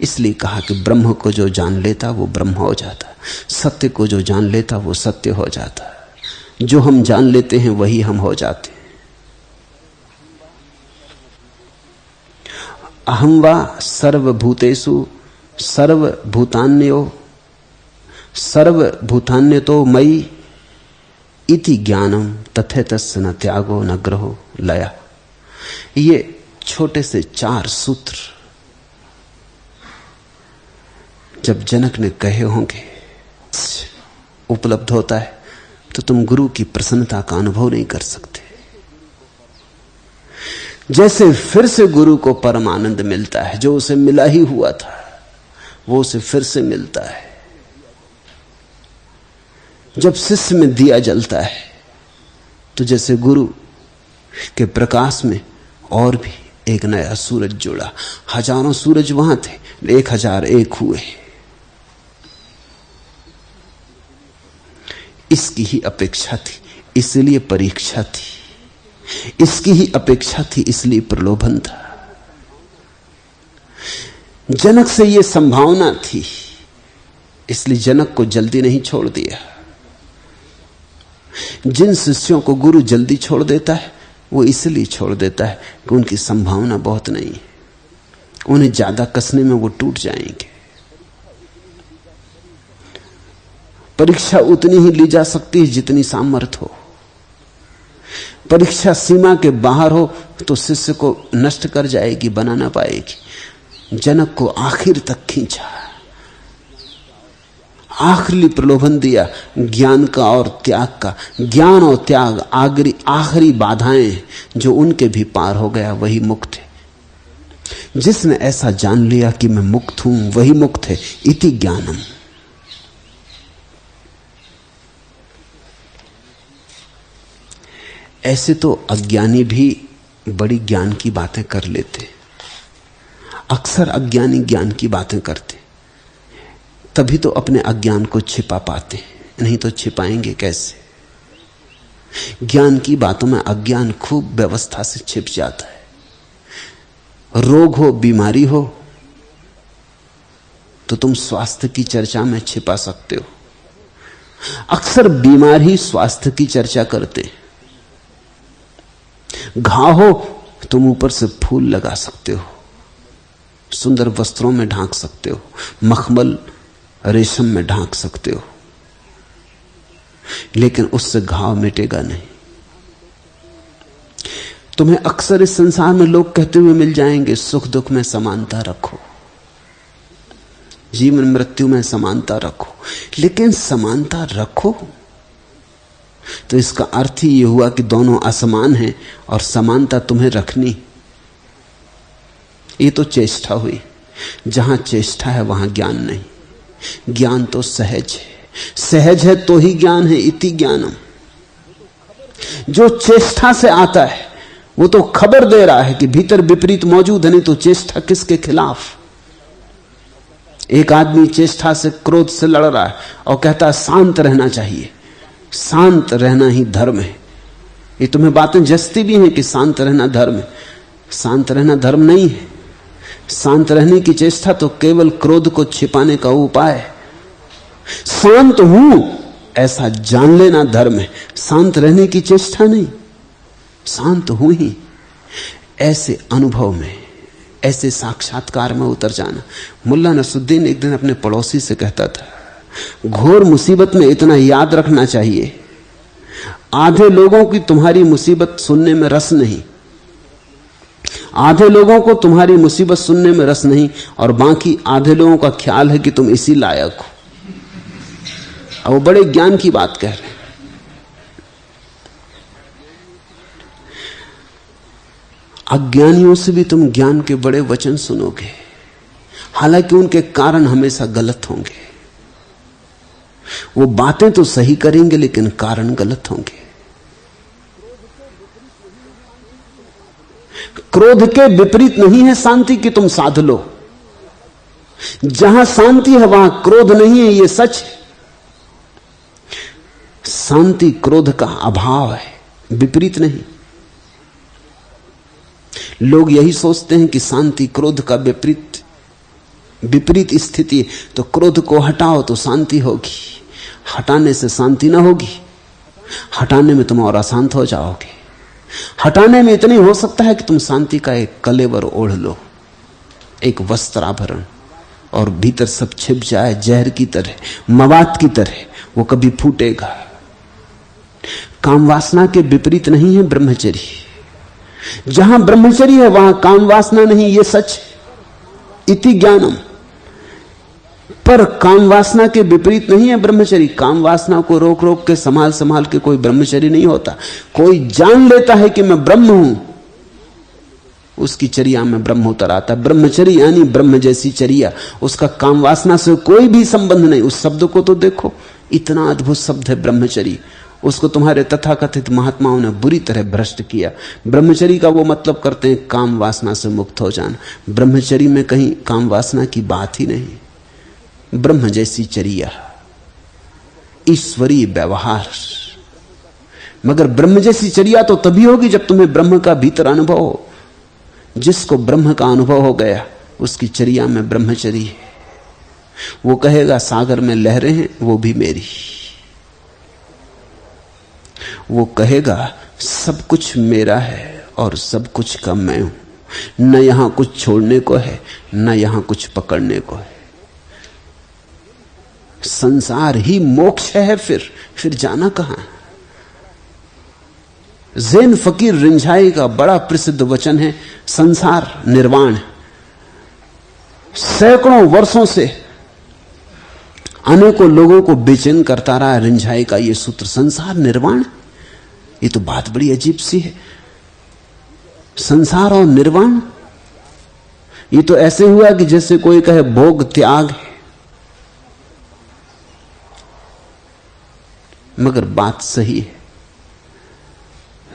S2: इसलिए कहा कि ब्रह्म को जो जान लेता वो ब्रह्म हो जाता, सत्य को जो जान लेता वो सत्य हो जाता। जो हम जान लेते हैं वही हम हो जाते। अहं वा सर्वभूतेषु सर्वभूतान्यो सर्वभूतान्यतो मयि इति ज्ञानम तथेतस्य न त्यागो न ग्रहो लया। ये छोटे से 4 सूत्र जब जनक ने कहे होंगे उपलब्ध होता है तो तुम गुरु की प्रसन्नता का अनुभव नहीं कर सकते। जैसे फिर से गुरु को परम आनंद मिलता है, जो उसे मिला ही हुआ था वो उसे फिर से मिलता है। जब शिष्य में दिया जलता है तो जैसे गुरु के प्रकाश में और भी एक नया सूरज जुड़ा। हजारों सूरज वहां थे, 1001 हुए। इसकी ही अपेक्षा थी इसलिए परीक्षा थी, इसकी ही अपेक्षा थी इसलिए प्रलोभन था। जनक से यह संभावना थी इसलिए जनक को जल्दी नहीं छोड़ दिया। जिन शिष्यों को गुरु जल्दी छोड़ देता है वो इसलिए छोड़ देता है कि उनकी संभावना बहुत नहीं है, उन्हें ज्यादा कसने में वो टूट जाएंगे। परीक्षा उतनी ही ली जा सकती है जितनी सामर्थ्य हो। परीक्षा सीमा के बाहर हो तो शिष्य को नष्ट कर जाएगी, बना ना पाएगी। जनक को आखिर तक खींचा, आखिरी प्रलोभन दिया ज्ञान का और त्याग का। ज्ञान और त्याग आखिरी बाधाएं जो उनके भी पार हो गया वही मुक्त है। जिसने ऐसा जान लिया कि मैं मुक्त हूं वही मुक्त है। इति ज्ञानम। ऐसे तो अज्ञानी भी बड़ी ज्ञान की बातें कर लेते। अक्सर अज्ञानी ज्ञान की बातें करते, तभी तो अपने अज्ञान को छिपा पाते, नहीं तो छिपाएंगे कैसे। ज्ञान की बातों में अज्ञान खूब व्यवस्था से छिप जाता है। रोग हो, बीमारी हो तो तुम स्वास्थ्य की चर्चा में छिपा सकते हो। अक्सर बीमार ही स्वास्थ्य की चर्चा करते। घाव हो तुम ऊपर से फूल लगा सकते हो, सुंदर वस्त्रों में ढांक सकते हो, मखमल रेशम में ढांक सकते हो, लेकिन उससे घाव मिटेगा नहीं। तुम्हें अक्सर इस संसार में लोग कहते हुए मिल जाएंगे, सुख दुख में समानता रखो, जीवन मृत्यु में समानता रखो। लेकिन समानता रखो तो इसका अर्थ ही यह हुआ कि दोनों असमान हैं और समानता तुम्हें रखनी। ये तो चेष्टा हुई। जहां चेष्टा है वहां ज्ञान नहीं। ज्ञान तो सहज है, सहज है तो ही ज्ञान है। इति ज्ञानम। जो चेष्टा से आता है वो तो खबर दे रहा है कि भीतर विपरीत मौजूद है, नहीं तो चेष्टा किसके खिलाफ। एक आदमी चेष्टा से, क्रोध से लड़ रहा है और कहता है शांत रहना चाहिए, शांत रहना ही धर्म है। ये तुम्हें बातें जचती भी हैं कि शांत रहना धर्म है। शांत रहना धर्म नहीं है। शांत रहने की चेष्टा तो केवल क्रोध को छिपाने का उपाय है। शांत हूं ऐसा जान लेना धर्म है, शांत रहने की चेष्टा नहीं। शांत हूं ही, ऐसे अनुभव में, ऐसे साक्षात्कार में उतर जाना। मुल्ला नसरुद्दीन एक दिन अपने पड़ोसी से कहता था, घोर मुसीबत में इतना याद रखना चाहिए, आधे लोगों की तुम्हारी मुसीबत सुनने में रस नहीं, आधे लोगों को तुम्हारी मुसीबत सुनने में रस नहीं, और बाकी आधे लोगों का ख्याल है कि तुम इसी लायक हो। और वो बड़े ज्ञान की बात कह रहे हैं। अज्ञानियों से भी तुम ज्ञान के बड़े वचन सुनोगे, हालांकि उनके कारण हमेशा गलत होंगे। वो बातें तो सही करेंगे लेकिन कारण गलत होंगे। क्रोध के विपरीत नहीं है शांति की तुम साध लो। जहां शांति है वहां क्रोध नहीं है, यह सच है। शांति क्रोध का अभाव है, विपरीत नहीं। लोग यही सोचते हैं कि शांति क्रोध का विपरीत स्थिति है, तो क्रोध को हटाओ तो शांति होगी। हटाने से शांति ना होगी, हटाने में तुम और अशांत हो जाओगे। हटाने में इतनी हो सकता है कि तुम शांति का एक कलेवर ओढ़ लो, एक वस्त्राभरण, और भीतर सब छिप जाए जहर की तरह, मवाद की तरह, वो कभी फूटेगा। काम वासना के विपरीत नहीं है ब्रह्मचर्य। जहां ब्रह्मचर्य है वहां काम वासना नहीं, यह सच है। इति ज्ञानम। पर काम वासना के विपरीत नहीं है ब्रह्मचर्य। काम वासना को रोक रोक के संभाल संभाल के कोई ब्रह्मचर्य नहीं होता। कोई जान लेता है कि मैं ब्रह्म हूं, उसकी चर्या में ब्रह्म उतर आता। ब्रह्मचर्य यानी ब्रह्म जैसी चर्या, उसका काम वासना से कोई भी संबंध नहीं। उस शब्द को तो देखो, इतना अद्भुत शब्द है ब्रह्मचर्य। उसको तुम्हारे तथाकथित महात्माओं ने बुरी तरह भ्रष्ट किया। ब्रह्मचर्य का वो मतलब करते हैं काम वासना से मुक्त हो जाना। ब्रह्मचर्य में कहीं काम वासना की बात ही नहीं। ब्रह्म जैसी चर्या, ईश्वरीय व्यवहार। मगर ब्रह्म जैसी चर्या तो तभी होगी जब तुम्हें ब्रह्म का भीतर अनुभव हो। जिसको ब्रह्म का अनुभव हो गया उसकी चर्या में ब्रह्मचर्य है। वो कहेगा सागर में लहरें हैं, वो भी मेरी। वो कहेगा सब कुछ मेरा है और सब कुछ का मैं हूं। न यहां कुछ छोड़ने को है, न यहां कुछ पकड़ने को है। संसार ही मोक्ष है। फिर जाना कहां? ज़ैन फकीर रिंझाई का बड़ा प्रसिद्ध वचन है, संसार निर्वाण। सैकड़ों वर्षों से अनेकों लोगों को बेचैन करता रहा रिंझाई का यह सूत्र, संसार निर्वाण। ये तो बात बड़ी अजीब सी है। संसार और निर्वाण, ये तो ऐसे हुआ कि जैसे कोई कहे भोग त्याग है। मगर बात सही है।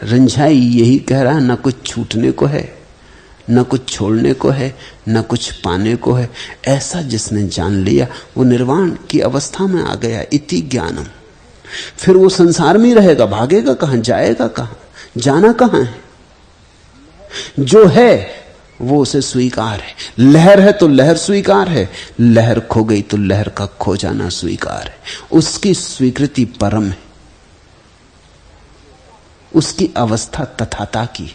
S2: रिंझाई यही कह रहा है, ना कुछ छूटने को है, न कुछ छोड़ने को है, न कुछ पाने को है। ऐसा जिसने जान लिया वो निर्वाण की अवस्था में आ गया। इति ज्ञानम। फिर वो संसार में ही रहेगा, भागेगा कहां, जाएगा कहां, जाना कहां है? जो है वो उसे स्वीकार है। लहर है तो लहर स्वीकार है, लहर खो गई तो लहर का खो जाना स्वीकार है। उसकी स्वीकृति परम है, उसकी अवस्था तथाता की।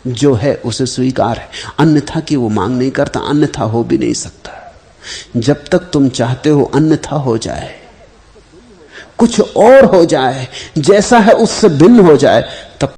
S2: जो है उसे स्वीकार है, अन्यथा की वो मांग नहीं करता, अन्यथा हो भी नहीं सकता। जब तक तुम चाहते हो अन्यथा हो जाए, कुछ और हो जाए, जैसा है उससे भिन्न हो जाए, तब